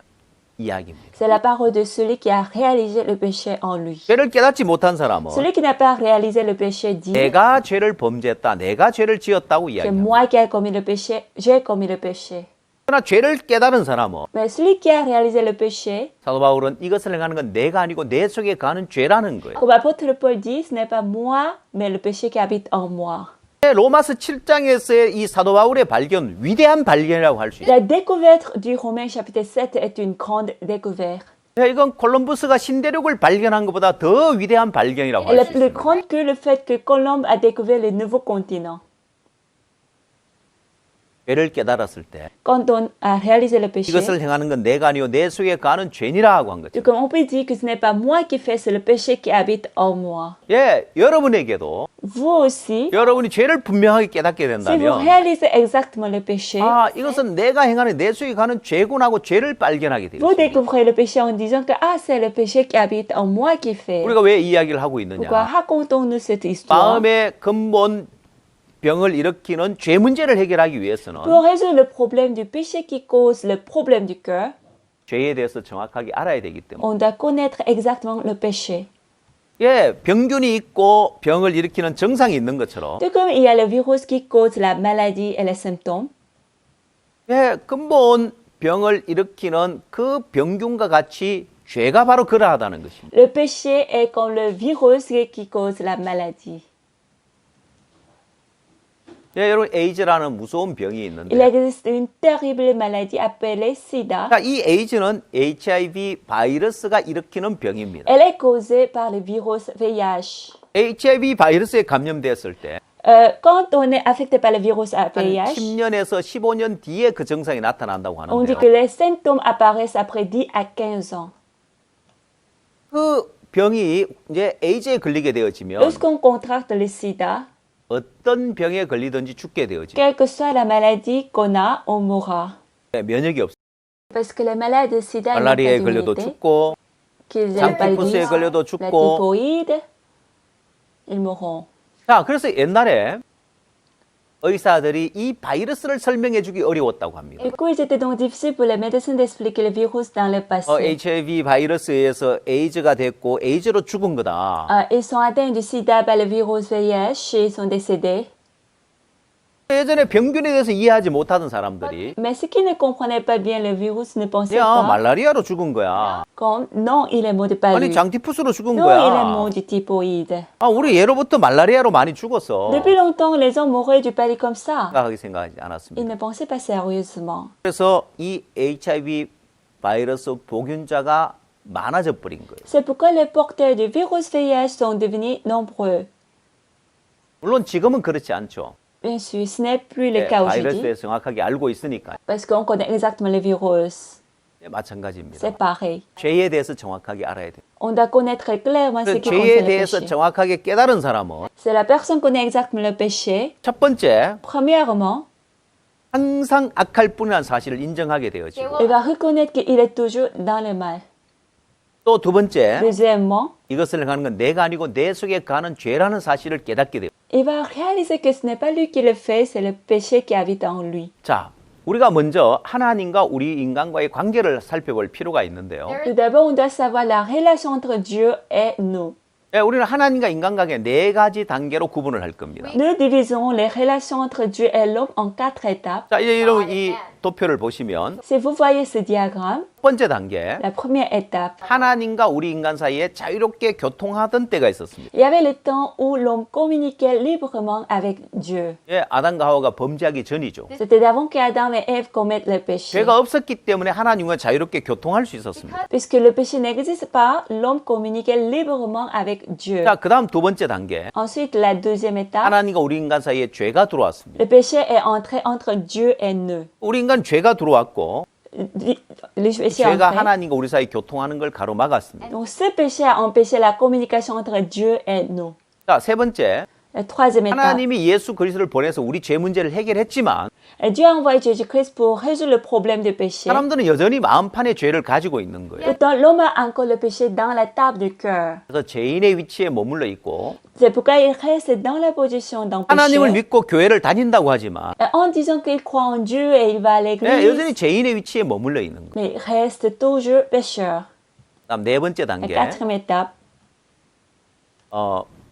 이야기입니다. C'est la parole de celui qui a réalisé le péché en lui. 죄를 깨닫지 못한 사람은 Celui qui n'a pas réalisé le péché dit 내가 죄를 범죄했다, 내가 죄를 지었다고 c'est 이야기합니다. moi qui ai commis le péché, j'ai commis le péché. 그러나 죄를 깨달은 사람은 Mais celui qui a réalisé le péché, 사도 바울은 이것을 행하는 건 내가 아니고 내 속에 가는 죄라는 거예요. comme l'apôtre Paul dit, ce n'est pas moi, mais le péché qui habite en moi. 로마서 7장에서의 이 사도 바울의 발견, 위대한 발견이라고 할 수 있어요. La découverte du Romains chapitre 7 est une grande découverte. 이건 콜럼버스가 신대륙을 발견한 것보다 더 위대한 발견이라고 Elle 할 est 수 plus 있어요. grande que le fait que Colomb a découvert le nouveau continent. 죄를 깨달았을 때 Quand on a réalisé le péché, 이것을 행하는 건 내가 아니고 내 속에 가는 죄니라고 한 거죠. comme on peut dire que ce n'est pas moi qui fais, c'est le péché qui habite en moi. 예, 여러분에게도 Vous aussi, 여러분이 죄를 분명하게 깨닫게 si vous 된다면 réalisez exactement le péché, 아, 이것은 내가 행하는 내 속에 가는 죄구나고 죄를 발견하게 돼요. vous découvrez le péché en disant que ah, c'est le péché qui habite en moi qui fait. 우리가 왜 이 이야기를 하고 Pourquoi 있느냐? racontons-nous cette histoire? 마음의 근본 병을 일으키는 죄 문제를 해결하기 위해서는 Pour résoudre le problème du péché qui cause le problème du cœur, 죄에 대해서 정확하게 알아야 되기 때문에 on doit connaître exactement le péché. 예, 병균이 있고 병을 일으키는 정상이 있는 것처럼 Tout comme il y a le virus qui cause la maladie et les symptômes, 예, 근본 병을 일으키는 그 병균과 같이 죄가 바로 그러하다는 것입니다. le péché est comme le virus qui cause la maladie. 예, 여러분 에이즈라는 무서운 병이 Il 있는데 existe une terrible maladie appelée SIDA. 자, 이 에이즈는 HIV 바이러스가 일으키는 병입니다. Elle est causée par le virus VIH. HIV 바이러스에 감염되었을 때 Quand on est affecté par le virus 한 VIH, 10년에서 15년 뒤에 그 증상이 나타난다고 on dit 하는데요. que les symptômes apparaissent après 10 à 15 ans. 그 병이 이제 에이즈에 걸리게 되어지면 Lorsqu'on contracte le sida, 어떤 병에 걸리든지 죽게 되어지죠. quelle que soit la maladie qu'on a, on mourra. 네, 면역이 없어요. Parce que les malades de sida n'ont pas 말라리아에 걸려도 d'immunité, 죽고 qu'ils aient le 장티푸스에 paludisme, 걸려도 la 죽고. typhoïde, ils mourront. 자, 그래서 옛날에 의사들이 이 바이러스를 설명해 주기 어려웠다고 합니다. Du coup, il était donc difficile pour les médecins d'expliquer le virus dans le passé. HIV 바이러스에 의해서 에이즈가 됐고 에이즈로 죽은 거다. Ils sont atteints du sida par le virus VIH et ils sont décédés. 예전에 병균에 대해서 이해하지 못하던 사람들이 Mais ceux qui ne comprenaient pas bien le virus ne pensaient 야, pas 말라리아로 죽은 거야. comme non, il est mort de 아니, palu. 장티푸스로 죽은 Non, il est 거야. mort du typhoïde. 아, 우리 예로부터 말라리아로 많이 죽었어. Depuis longtemps, les gens mouraient du palu comme ça. 생각하게 생각하지 Ils 않았습니다. ne pensaient pas sérieusement. 그래서 이 HIV 바이러스 복균자가 많아져 버린 거예요. C'est pourquoi les porteurs du virus VIH sont devenus nombreux. 물론 지금은 그렇지 않죠. Bien sûr, ce n'est plus le 네, cas 바이러스에 aujourd'hui 대해서 정확하게 알고 있으니까 parce qu'on connaît exactement le virus. 네, 마찬가지입니다. C'est pareil. 죄에 대해서 정확하게 알아야 돼요. On doit connaître clairement ce 그 qui 죄에 concerne le 대해서 péché. 정확하게 깨달은 사람은 C'est la personne qui connaît exactement le péché. 첫 번째 Premièrement, 항상 악할 뿐이라는 사실을 인정하게 되어지고 il va reconnaître qu'il est toujours dans le mal. 또 두 번째 Deuxièmement, 이것을 행하는 건 내가 아니고 내 속에 가는 죄라는 사실을 깨닫게 돼요. il va réaliser que ce n'est pas lui qui le fait, c'est le péché qui habite en lui. 자, 우리가 먼저 하나님과 우리 인간과의 관계를 살펴볼 필요가 있는데요. Tout d'abord, on doit savoir la relation entre Dieu et nous. 예, 우리는 하나님과 인간 관계 네 가지 단계로 구분을 할 겁니다. Nous diviserons les relations entre Dieu et l'homme en 4 étapes. 자, 이제 이런 이 도표를 보시면 Si vous voyez ce diagramme, 첫 번째 단계 la première étape, 하나님과 우리 인간 사이에 자유롭게 교통하던 때가 있었습니다. il y avait le temps où l'homme communiquait librement avec Dieu. 예, 아담과 하와가 범죄하기 전이죠. C'était avant qu'Adam et Ève commettent le péché. 죄가 없었기 때문에 하나님과 자유롭게 교통할 수 있었습니다. Puisque le péché n'existe pas, l'homme communiquait librement avec Dieu. 자, 그다음 두 번째 단계 Ensuite, la deuxième étape, 하나님과 우리 인간 사이에 죄가 들어왔습니다. le péché est entré entre Dieu et nous. 우리 인간 죄가 들어왔고 Le péché est 죄가 entré. 하나님과 우리 사이 교통하는 걸 가로막았습니다. Donc, ce péché a empêché la communication entre Dieu et nous. 자, 세 번째 La troisième étape. 하나님이 예수 그리스도를 보내서 우리 죄 문제를 해결했지만 Dieu a envoyé Jésus-Christ pour résoudre le problème du péché. 사람들은 여전히 마음판에 죄를 가지고 있는 거예요. Pourtant, l'homme a encore le péché dans la table du cœur. 그래서 죄인의 위치에 머물러 있고 C'est pourquoi il reste dans la position d'un 하나님을 péché. 믿고 교회를 다닌다고 하지만 En disant qu'il croit en Dieu et il va à l'église, 여전히 죄인의 위치에 머물러 있는 거예요. mais il reste toujours pécheur. 그다음 네 번째 La 단계 quatrième étape.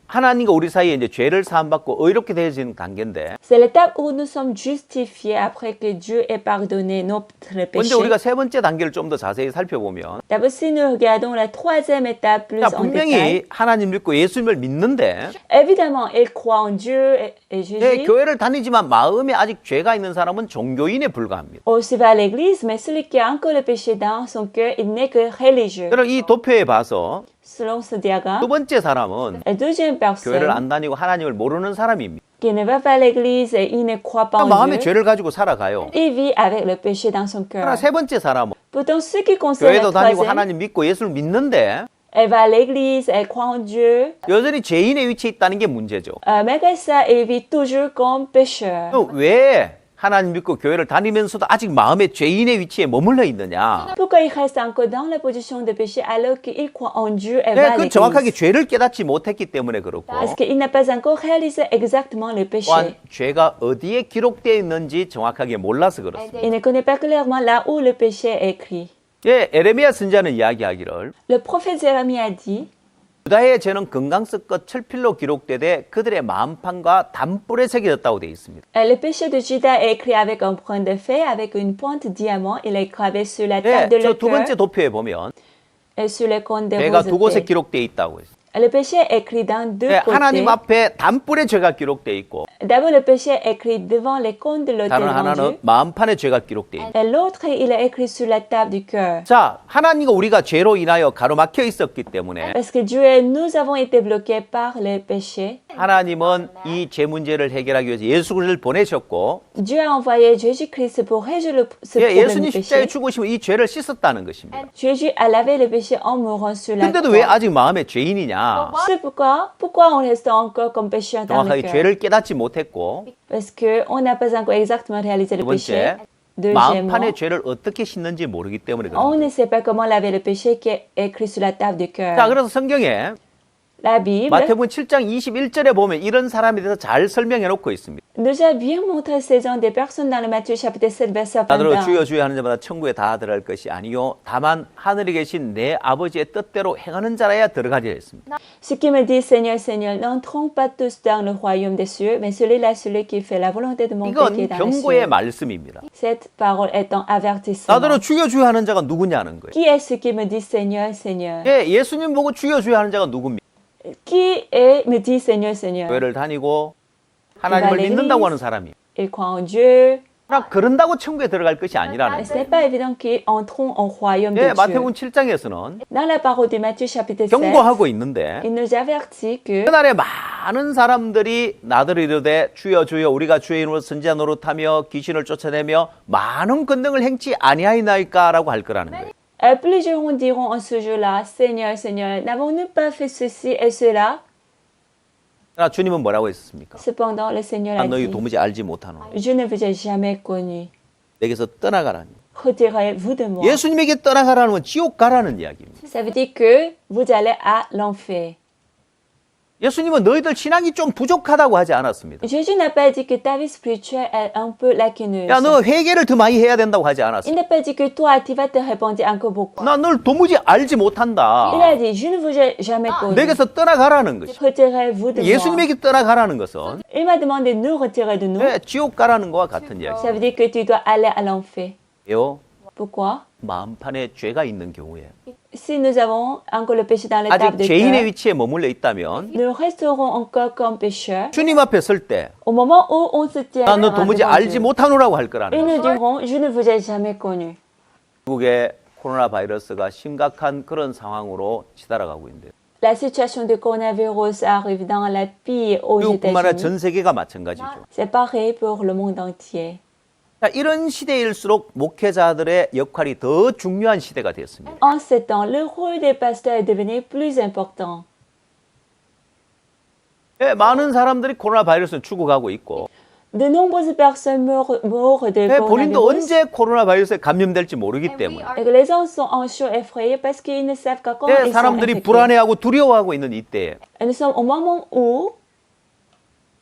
하나님과 우리 사이에 이제 죄를 사함받고 의롭게 되어지는 단계인데 C'est l'étape où nous sommes justifiés après que Dieu ait pardonné notre péché. 먼저 우리가 세 번째 단계를 좀 더 자세히 살펴보면 D'abord, si nous regardons la troisième étape plus 자, en détail, 분명히 하나님 믿고 예수님을 믿는데 évidemment, il croit en Dieu et Jésus. 교회를 다니지만 마음에 아직 죄가 있는 사람은 종교인에 불과합니다. Aussi va à l'église, mais celui qui a encore le péché dans son cœur, il n'est que religieux. 그럼 이 도표에 봐서 Selon ce diagramme, 두 번째 사람은 la deuxième 교회를 personne 안 다니고 하나님을 모르는 사람입니다. qui ne va pas à l'église et il ne croit pas en 마음에 Dieu, 죄를 가지고 살아가요. il vit avec le péché dans son cœur. 그러나 세 번째 사람은 Pourtant, ce qui concerne 교회도 la 다니고 troisième, 하나님 믿고 예수를 믿는데 elle va à l'église, elle croit en Dieu, 여전히 죄인의 위치에 있다는 게 문제죠. malgré ça, elle vit toujours comme pécheur. 그럼 왜 하나님 믿고 교회를 다니면서도 아직 마음에 죄인의 위치에 머물러 있느냐? Pourquoi il reste encore dans la position de péché alors qu'il croit en Dieu et va à 그 정확하게 l'église? 죄를 깨닫지 못했기 때문에 그렇고 Parce qu'il n'a pas encore réalisé exactement le péché. 또한 죄가 어디에 기록되어 있는지 정확하게 몰라서 그렇습니다. Il ne connaît pas clairement là où le péché est écrit. 에레미야 선지자는 이야기하기를 Le prophète Jérémie a dit, 유다의 죄는 금강석과 철필로 기록되되 그들의 마음판과 단뿔에 새겨졌다고 되어 있습니다. le péché de Judas est écrit avec un point de fer, avec une pointe de diamant. Il est gravé sur la table de 저 leur 두 번째 cœur 도표에 보면 et sur les cônes des 죄가 두 곳에 rosetés. 기록되어 있다고 했어요. Le péché est écrit dans deux côtés. 하나님 앞에 단뿔에 죄가 기록되어 있고 D'abord, le péché est écrit devant les cônes de l'autel 다른 devant 하나는 Dieu. 마음판에 죄가 기록되어 있습니다. Et l'autre, il est écrit sur la table du cœur. 자, 하나님과 우리가 죄로 인하여 가로막혀 있었기 때문에 Parce que Dieu et nous avons été bloqués par le péché. 하나님은 이 죄 문제를 해결하기 위해서 예수 그리스도를 보내셨고 Dieu a envoyé Jésus-Christ pour résoudre ce problème 예수님 du 십자가에 péché. 죽으시면 이 죄를 씻었다는 것입니다. Jésus a lavé le péché en mourant sur la 근데도 왜 croix. 아직 마음에 죄인이냐? C'est pourquoi on reste encore comme pécheur dans le 정확하게 cœur? 죄를 깨닫지 못했고 Parce qu'on n'a pas encore exactement réalisé le 두 péché. 번째, Deuxièmement, 마음판에 죄를 어떻게 씻는지 모르기 때문에 on 그렇습니다. ne sait pas comment laver le péché qui est écrit sur la table du cœur. 자, 그래서 성경에 La Bible 마태복음 7장 21절에 보면 이런 사람에 대해서 잘 설명해 놓고 있습니다. nous a bien montré ces gens des personnes dans le Matthieu chapitre 7 verset 다들 21. 주여 주여 하는 자마다 천국에 다 들어갈 것이 아니요 다만 하늘에 계신 내 아버지의 뜻대로 행하는 자라야 들어가리라 했습니다. Ceux qui me disent Seigneur, Seigneur, n'entrons pas tous dans le royaume des cieux, mais celui qui fait la volonté de mon Père qui est 이건 dans les 경고의 cieux. 말씀입니다. Cette parole est un avertissement. 나더러 주여 주여 하는 자가 누구냐는 거예요. Qui est ce qui me dit Seigneur, Seigneur? 예수님 보고 주여 주여 하는 자가 누굽니까? Qui est me dit Seigneur, Seigneur? 교회를 다니고 하나님을 믿는다고 하는 사람이. Il croit en Dieu. 그러나 그런다고 천국에 들어갈 것이 아니라는 Ce 거예요. n'est pas évident qu'ils entreront au royaume de Dieu. 마태복음 7장에서는 Dans la parole de Matthieu chapitre 7, 경고하고 있는데 il nous avertit que 그날에 많은 사람들이 나더러 이르되 주여 주여 우리가 주의 이름으로 선지자 노릇하며 귀신을 쫓아내며 많은 권능을 행치 아니하이나이까라고 할 거라는 거예요. plusieurs diront en ce jour-là, Seigneur, Seigneur, n'avons-nous pas fait ceci et cela? 그러나 주님은 뭐라고 했습니까? Cependant, le Seigneur a 난 너희 dit, 도무지 알지 못하노. je ne vous ai jamais connu. 내게서 떠나가라니. Retirez-vous de moi. 예수님에게 떠나가라는 건 지옥 가라는 이야기입니다. Ça veut dire que vous allez à l'enfer. 예수님은 너희들 신앙이 좀 부족하다고 하지 않았습니다. Jésus n'a pas dit que ta vie spirituelle est un peu lacuneuse. 야, 너 회개를 더 많이 해야 된다고 하지 Il 않았습니다. n'a pas dit que toi, tu vas te répandre encore beaucoup. 나 널 도무지 알지 못한다. Il a dit, je ne vous ai jamais connu. 내게서 떠나가라는 것이. Retirez-vous de moi. 예수님에게 떠나가라는 것은 Il m'a demandé de nous retirer de nous. 지옥 가라는 거와 같은 이야기. Ça veut dire que tu dois aller à l'enfer. 예요. Pourquoi? 마음판에 죄가 있는 경우에 Si nous avons encore le péché dans le table 아직 de 죄인의 cœur, 위치에 머물러 있다면 nous resterons encore comme pécheurs. 주님 앞에 설 때 Au moment où on se tient 나 너 도무지 devant 알지 Dieu, 못하노라고 할 거라는 ils 거예요. nous diront, je ne vous ai jamais connu. 미국의 코로나 바이러스가 심각한 그런 상황으로 치달아가고 있는데 La situation du coronavirus arrive dans la pire aux 미국뿐만 아니라 États-Unis. 전 세계가 마찬가지죠. C'est pareil pour le monde entier. 자, 이런 시대일수록 목회자들의 역할이 더 중요한 시대가 되었습니다. En ces temps, le rôle des pasteurs est devenu plus important. 예, 많은 사람들이 코로나 바이러스는 죽어가고 있고 De nombreuses personnes meurent de 예, 본인도 coronavirus. 언제 코로나 바이러스에 감염될지 모르기 때문에 Et que les gens sont anxieux, effrayés parce qu'ils ne savent pas quand 예, ils sont 사람들이 infectés. 불안해하고 두려워하고 있는 이때에 Et nous sommes au moment où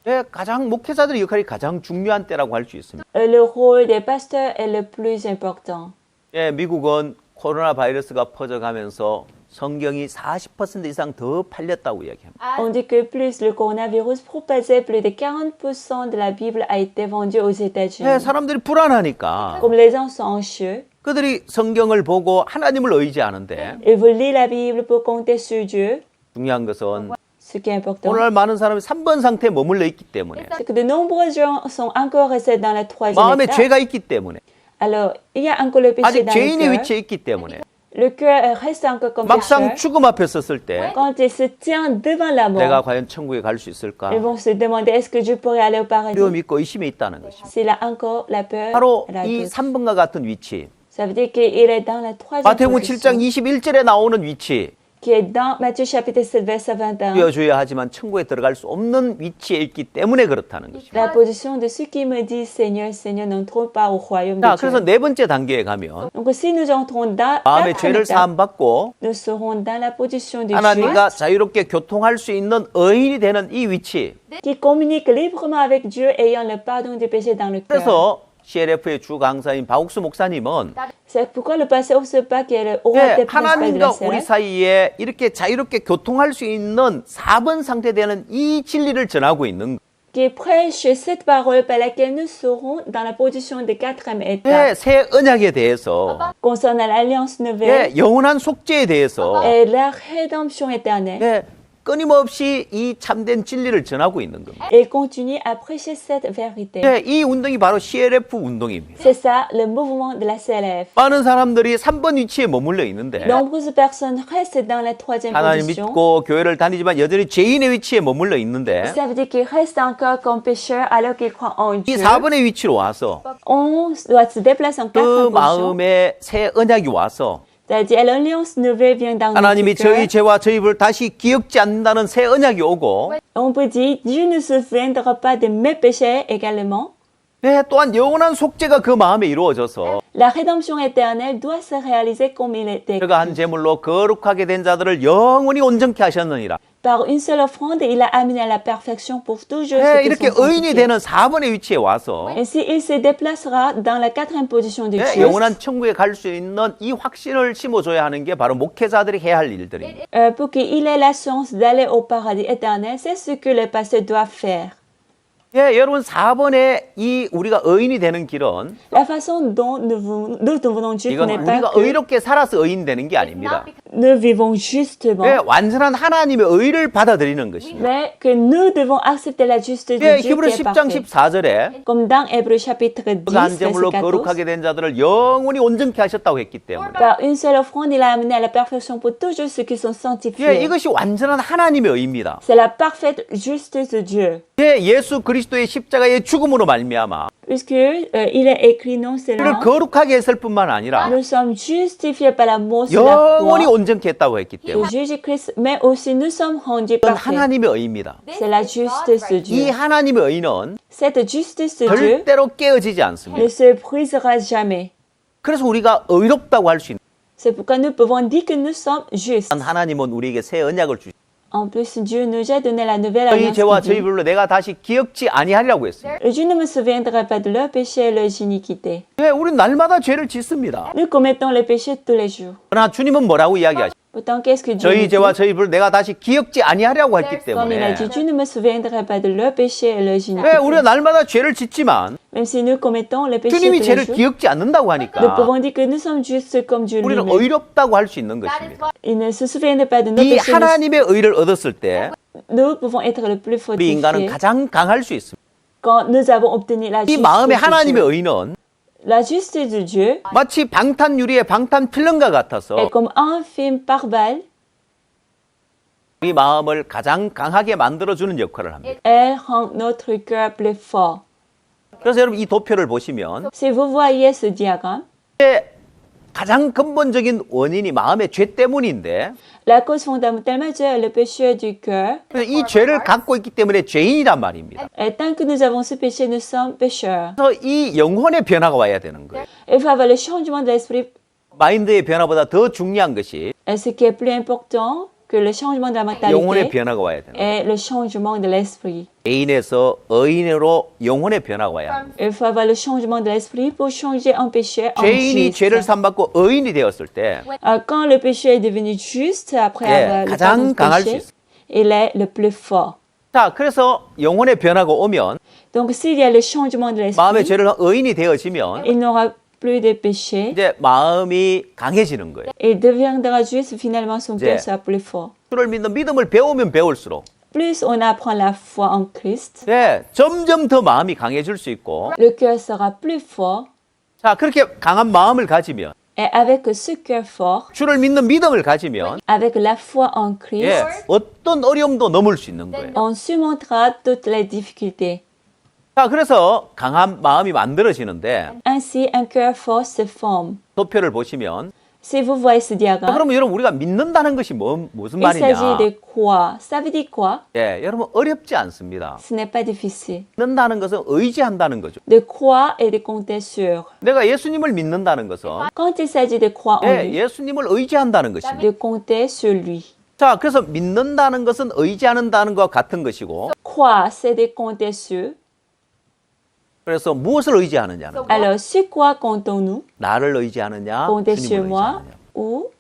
예, 가장 목회자들의 역할이 가장 중요한 때라고 할 수 있습니다. le rôle des pasteurs est le plus important. 예, 미국은 코로나 바이러스가 퍼져가면서 성경이 40% 이상 더 팔렸다고 이야기합니다. On dit que plus le coronavirus propagait, plus de 40% de la Bible a été vendue aux 예, États-Unis. 사람들이 불안하니까 Comme les gens sont anxieux, 그들이 성경을 보고 하나님을 의지하는데 ils veulent lire la Bible pour compter sur Dieu. 중요한 것은 Ce qui est important, 오늘날 많은 사람이 3번 상태에 머물러 있기 때문에 c'est que de nombreux gens sont encore restés dans la troisième 마음에 étape. 죄가 있기 때문에 Alors, il y a encore le péché 아직 dans le 죄인의 cœur. 위치에 있기 때문에 Le cœur reste encore comme 막상 pécheur. 죽음 앞에 섰을 때 Quand il se tient devant la 내가 mort, 과연 천국에 갈 수 있을까? ils vont se demander est-ce que je pourrais aller au paradis? 두려움 있고 의심이 있다는 것입니다. S'il a encore la peur, 바로 la 이 doute. 3번과 같은 위치, Ça veut dire qu'il est dans la troisième 마태복음 7장 position, 21절에 나오는 위치, qui est dans Matthieu chapitre 7, verset 21. 주여 하지만 천국에 들어갈 수 없는 위치에 있기 때문에 그렇다는 것입니다. La position de ceux qui me disent Seigneur, Seigneur, n'entrons pas au royaume 자, de 그래서 Dieu. 네 번째 단계에 가면 Donc si nous entrons dans 마음의 la 죄를 étape, 사함 받고 nous serons dans la position de 하나님과 Dieu 자유롭게 교통할 수 있는 의인이 되는 이 위치. qui communique librement avec Dieu ayant le pardon des péchés dans le cœur. 그래서 CLF의 주 강사인 박욱수 목사님은 C'est pourquoi le pasteur Ousepa, qui est le roi 예, des principales de la 하나님과 우리 CLF, 사이에 이렇게 자유롭게 교통할 수 있는 4번 상태 되는 이 진리를 전하고 있는 qui prêche cette parole par laquelle nous serons dans la position de quatrième 예, étape 새 언약에 대해서 concernant l'alliance nouvelle 예, 영원한 속죄에 대해서 et la rédemption éternelle. 예, 끊임없이 이 참된 진리를 전하고 있는 겁니다. Et continue à prêcher cette vérité. 예, 이 운동이 바로 CLF 운동입니다. C'est ça le mouvement de la CLF. 많은 사람들이 3번 위치에 머물러 있는데 Nombreuses personnes restent dans la troisième 하나님 position. 믿고 교회를 다니지만 여전히 죄인의 위치에 머물러 있는데 Ça veut dire qu'ils restent encore comme pécheurs alors qu'ils croient en 이 Dieu. 4번의 위치로 와서 On doit se déplacer en 그 quatrième position. 마음에 새 언약이 와서 C'est-à-dire l'alliance nouvelle vient dans notre 하나님이 저희 cœur. 죄와 저희 불을 다시 기억지 않는다는 새 언약이 오고 On peut dire Dieu ne se souviendra pas de mes péchés également. 네, 또한 영원한 속죄가 그 마음에 이루어져서 La rédemption éternelle doit se réaliser comme il était. 그가 한 제물로 거룩하게 된 자들을 영원히 온전케 하셨느니라. Par une seule offrande, il a amené à la perfection pour toujours 네, ceux qui 이렇게 sont 의인이 sanctifiés. 되는 4번의 위치에 와서 Ainsi, il se déplacera dans la quatrième position de 네, Dieu. 영원한 천국에 갈 수 있는 이 확신을 심어줘야 하는 게 바로 목회자들이 해야 할 일들입니다. Pour qu'il ait la chance d'aller au paradis éternel, c'est ce que les pasteurs doivent faire. 예, 여러분 4번에 이 우리가 의인이 되는 길은 La façon dont nous devenons justes 이건 n'est pas 우리가 que 의롭게 살아서 의인 되는 게 아닙니다. nous vivons justement, 예, 완전한 하나님의 의를 받아들이는 것입니다. mais que nous devons accepter la justice de 예, Dieu 히브리 qui est 10장 parfaite. 14절에 Comme dans Hébreux chapitre 10, 그가 한 verset 제물로 14. 거룩하게 된 자들을 영원히 온전케 하셨다고 했기 때문에 Par une seule offrande, il a amené à la perfection pour toujours ceux qui sont 예, sanctifiés. 이것이 완전한 하나님의 의입니다. C'est la parfaite justice de Dieu. 예, 예수 그리스도의 십자가의 죽음으로 말미암아 Puisque il est écrit non 우리를 seulement 거룩하게 했을 뿐만 아니라 nous sommes justifiés par la mort sur la 영원히 croix 온전케 했다고 했기 de 때문에 Jésus-Christ, mais aussi nous sommes rendus 이건 parfaits. 하나님의 의입니다. C'est la justice de 이 Dieu. 하나님의 의는 Cette justice de Dieu 절대로 깨어지지 않습니다. ne se brisera jamais. 그래서 우리가 의롭다고 할 수 있는 C'est pourquoi nous pouvons dire que nous sommes justes. 하나님은 우리에게 새 언약을 주시. En plus, Dieu nous a donné la nouvelle 저희 alliance. 죄와 qui dit, 저희 불로 내가 다시 기억지 아니하리라고 했습니다. Je ne me souviendrai pas de leurs péchés et leurs iniquités. 예, 우리는 날마다 죄를 짓습니다. Nous commettons les péchés tous les jours. 그러나 주님은 뭐라고 이야기하시죠? Pourtant, qu'est-ce que Dieu 저희 nous 죄와 dit? 저희 불을 내가 다시 기억지 아니하리라고 했기 Comme il a 때문에 dit, je ne me souviendrai pas de leurs péchés et leurs 예, iniquités. 우리가 날마다 죄를 짓지만 Même si nous commettons les péchés 주님이 tous les 죄를 jours, 기억지 않는다고 nous 하니까 pouvons dire que nous sommes justes comme Dieu 우리는 lui-même. 의롭다고 할 수 있는 것입니다. Il ne se souvient pas de nos 이 péchés. 하나님의 의를 얻었을 때 Nous pouvons être le plus 우리 인간은 fortifiés 가장 강할 수 있습니다. quand nous avons obtenu la 이 justice 마음의 de 하나님의 Dieu. 의는 La justice de Dieu 마치 방탄유리의 방탄 필름과 같아서 est comme un film par balle. 우리 마음을 가장 강하게 만들어주는 역할을 합니다. Elle rend notre cœur plus fort. 그래서 여러분 이 도표를 보시면 Si vous voyez ce diagramme, 가장 근본적인 원인이 마음의 죄 때문인데 La cause fondamentale majeure est le péché du cœur. 그래서 이 죄를 갖고 있기 때문에 죄인이란 말입니다. Et tant que nous avons ce péché, nous sommes pécheurs. 그래서 이 영혼의 변화가 와야 되는 거예요. Il faut avoir le changement de l'esprit. 마인드의 변화보다 더 중요한 것이 Et ce qui est plus important que le changement de la 영혼의 mentalité 변화가 와야 되는 거예요. est le changement de l'esprit. 죄인에서 의인으로 영혼의 변화가 와야 합니다. Il faut avoir le changement de l'esprit pour changer un péché en 죄인이 juste. 죄를 삼받고 의인이 되었을 때 Quand le péché est devenu juste après 예, avoir le 가장 pardon du 강할 수 péché, 있어요. il est le plus fort. 자, 그래서 영혼의 변화가 오면 Donc s'il y a le changement de 마음의 l'esprit, 죄를 의인이 되어지면 il n'aura plus de péché. 이제 마음이 강해지는 거예요. Il deviendra juste, finalement son cœur 네. sera plus fort. 주를 믿는 믿음을 배우면 배울수록 Plus on apprend la foi en Christ, 예, 점점 더 마음이 강해질 수 있고 le cœur sera plus fort. 자, 그렇게 강한 마음을 가지면 Et avec ce cœur fort, 주를 믿는 믿음을 가지면 avec la foi en Christ, 예, 어떤 어려움도 넘을 수 있는 거예요. on surmontera toutes les difficultés. 자, 그래서 강한 마음이 만들어지는데 Ainsi, un cœur fort se forme. 도표를 보시면 Si vous voyez ce 자, diagramme, 그러면 여러분 우리가 믿는다는 것이 무슨 il s'agit 말이냐? de quoi? Ça veut dire quoi? 예, 여러분 어렵지 않습니다. Ce n'est pas difficile. 믿는다는 것은 의지한다는 거죠. De croire et de compter sur. 내가 예수님을 믿는다는 것은 Quand il s'agit de croire en 예, lui, 예수님을 의지한다는 것입니다. de compter sur lui. 자, 그래서 믿는다는 것은 의지한다는 것과 같은 것이고 Croire, c'est de compter sur. 그래서 무엇을 의지하느냐는 거예요. Alors, sur quoi comptons-nous? 나를 의지하느냐, Compter sur 주님을 moi 의지하느냐. ou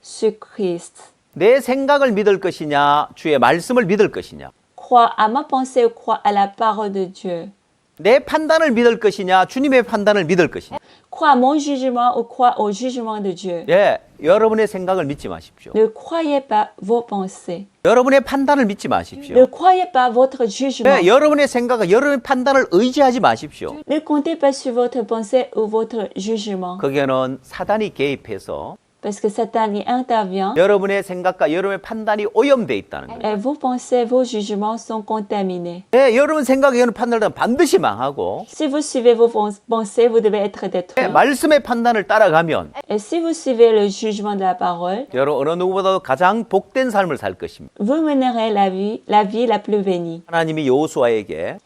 sur Christ? 내 생각을 믿을 것이냐, 주의 말씀을 믿을 것이냐. Croire à ma pensée ou croire à la parole de Dieu? 내 판단을 믿을 것이냐, 주님의 판단을 믿을 것이냐. Croire à mon jugement ou croire au jugement de Dieu? 예, 여러분의 생각을 믿지 마십시오. Ne croyez pas vos pensées. 여러분의 판단을 믿지 마십시오. Ne croyez pas votre jugement. 예, 여러분의 생각과 여러분의 판단을 의지하지 마십시오. Ne comptez pas sur votre pensée ou votre jugement. 거기에는 사단이 개입해서 Parce que Satan y intervient 여러분의 생각과 여러분의 판단이 오염돼 있다는 거예요. et vos pensées, vos jugements sont contaminés. 예, 여러분 생각에 여러분 판단을 반드시 망하고 Si vous suivez vos pensées, vous devez être 예, détruit. 말씀의 판단을 따라가면 Et si vous suivez le jugement de la parole, 여러분 어느 누구보다도 가장 복된 삶을 살 것입니다. vous mènerez la vie la plus bénie. 하나님이 여호수아에게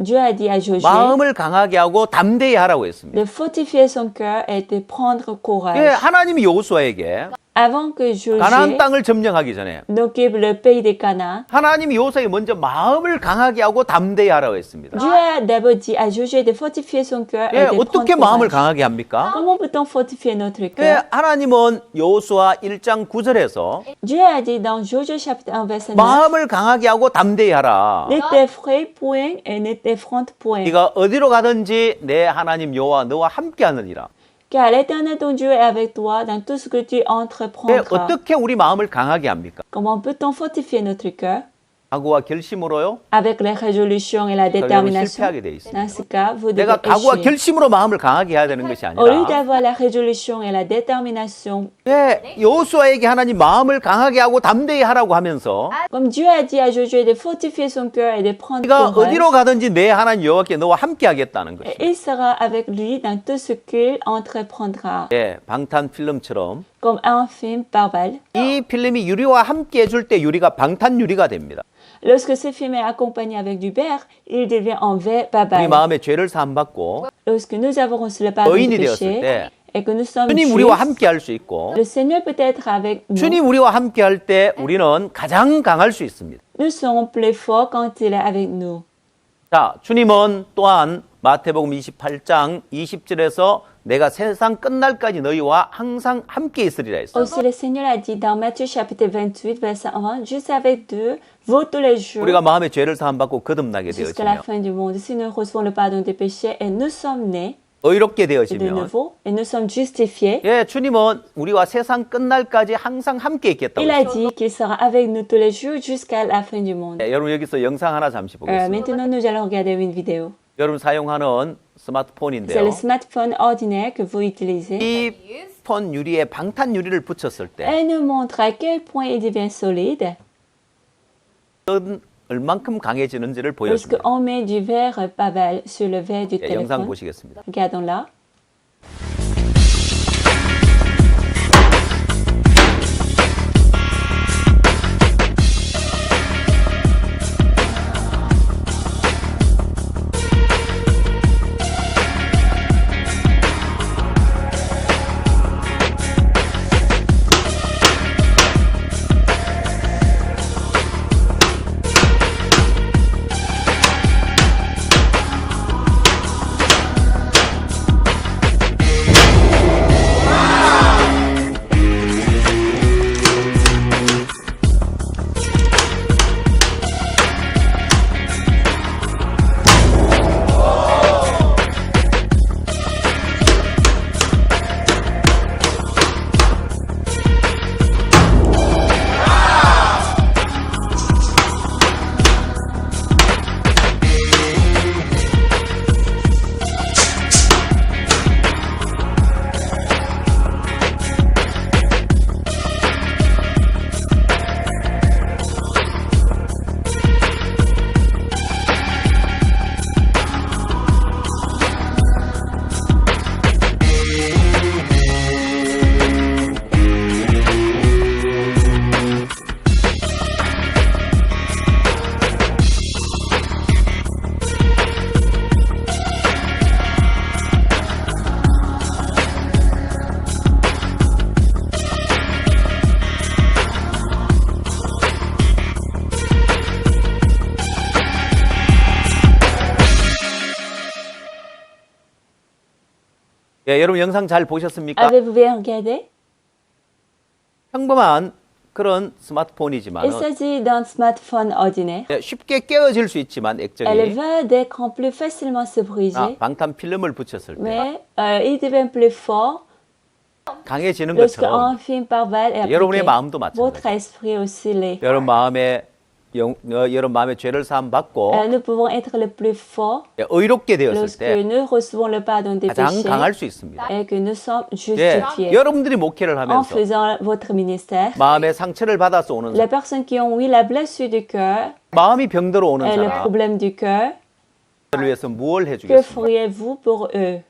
Dieu a dit à Josué 마음을 강하게 하고 담대히 하라고 했습니다. de fortifier son cœur et de prendre courage. 예, 하나님이 여호수아에게 Avant que Josué 가나안 땅을 점령하기 전에 n'occupe le pays de Canaan, 하나님이 여호수아에게 먼저 마음을 강하게 하고 담대히 하라고 했습니다. Dieu a d'abord dit à Josué de fortifier son cœur 예, et de 어떻게 prendre 마음을 courage. 강하게 합니까? Comment peut-on fortifier notre 예, cœur? 하나님은 여호수아 1장 9절에서 Dieu a dit dans Josué chapitre 1 verset 9, 마음을 강하게 하고 담대히 하라. ne t'effraie point et ne t'effronte point, 네가 어디로 가든지 내 하나님 여호와 너와 함께 하느니라. car l'Éternel ton Dieu est avec toi dans tout ce que tu 예, entreprendras. 어떻게 우리 마음을 강하게 합니까? Comment peut-on fortifier notre cœur? 각오와 결심으로요? Avec les résolutions et la 여러분 détermination. 실패하게 돼 있어요. Dans ce cas, vous devez 내가 각오와 échouer. 결심으로 마음을 강하게 해야 되는 것이 Au lieu 아니라 d'avoir la résolution et la détermination, 예, 여호수아에게 하나님 마음을 강하게 하고 담대히 하라고 하면서 comme Dieu a dit à Josué de fortifier son cœur et de prendre 네가 courage, 어디로 가든지 내 하나님 여호와께 너와 함께 하겠다는 et 것이죠. il sera avec lui dans tout ce qu'il entreprendra. 예, 방탄 필름처럼 Comme un film par balle. 이 필름이 유리와 함께 해줄 때 유리가 방탄 유리가 됩니다. Lorsque ce film est accompagné avec du verre, il devient en verre par 우리 balle. 마음의 죄를 사함받고 Lorsque nous avons reçu le pardon du 의인이 되었을 péché 때 et que nous sommes 주님 우리와 justes, 함께 할 수 있고 le Seigneur peut être avec nous. 주님 우리와 함께 할 때 우리는 가장 강할 수 있습니다. Nous serons plus forts quand il est avec nous. 자, 주님은 또한 마태복음 28장 20절에서 내가 세상 끝날까지 너희와 항상 함께 있으리라 했어요. Aussi, le Seigneur a dit dans Matthieu chapitre 28, verset 1, je suis avec vous tous les jours 우리가 마음의 죄를 사함받고 거듭나게 jusqu'à la 되어지며 fin du monde. Si nous recevons le pardon des péchés et nous sommes nés 의롭게 de 되어지면 nouveau et nous sommes justifiés, 예, 주님은 우리와 세상 끝날까지 항상 함께 있겠다고 il a 했어요. dit qu'il sera avec nous tous les jours jusqu'à la fin du monde. 예, 여러분 여기서 영상 하나 잠시 보겠습니다. Maintenant, nous allons regarder une vidéo. 여러분 사용하는 C'est 스마트폰인데요. le smartphone ordinaire que vous utilisez. 이 폰 유리에 방탄 유리를 붙였을 때 Elle nous montre à quel point il devient solide 얼만큼 강해지는지를 lorsque 보여줍니다. on met du verre pavel sur le verre du 예, 영상 téléphone. 보시겠습니다. Regardons là. 예, 여러분 영상 잘 보셨습니까? Avez-vous bien regardé? 평범한 그런 Il 스마트폰이지만 s'agit d'un smartphone ordinaire. 쉽게 깨어질 수 있지만 Elle 액정이 va d'écran plus facilement se briser, 방탄 필름을 붙였을 때 mais il devient plus fort 강해지는 lorsque 것처럼 un film par balle est 여러분의 appliqué. 마음도 Votre 마찬가지. esprit aussi l'est. 여러분 마음에 죄를 사함 받고 Nous pouvons être le plus fort 의롭게 되었을 lorsque 때 nous recevons le pardon des 가장 péchés 강할 수 있습니다. et que nous sommes 예, justifiés. 여러분들이 목회를 En 하면서 faisant votre ministère, 마음의 상처를 받아서 오는 les personnes qui ont eu la blessure du cœur 마음이 병들어 오는 et le 사람을 problème du cœur, 위해서 무엇을 que 해주겠습니까? feriez-vous pour eux?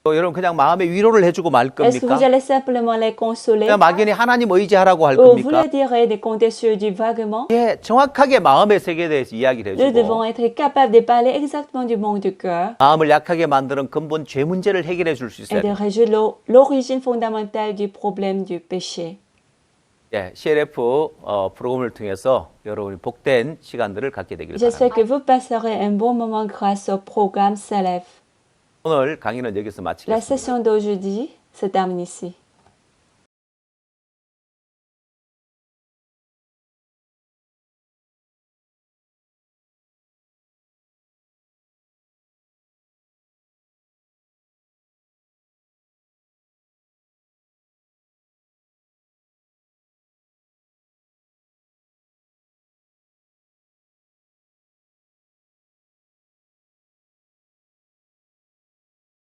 또 여러분 그냥 마음의 위로를 해주고 말 Est-ce que vous 겁니까? allez simplement les consoler 그냥 막연히 하나님 의지하라고 할 ou vous 겁니까? leur direz de compter sur Dieu vaguement? 예, 정확하게 마음의 세계에 대해서 이야기를 Nous devons 해주고 être capables de parler exactement du monde du cœur 마음을 약하게 만드는 근본 죄 문제를 해결해 줄 수 et 있어야 de 돼요. résoudre l'origine fondamentale du problème du péché. 예, CLF 프로그램을 통해서 여러분이 복된 시간들을 갖게 되길 J'espère 바랍니다. que vous passerez un bon moment grâce au programme CELEF. 오늘 강의는 여기서 La 마치겠습니다. session d'aujourd'hui se termine ici.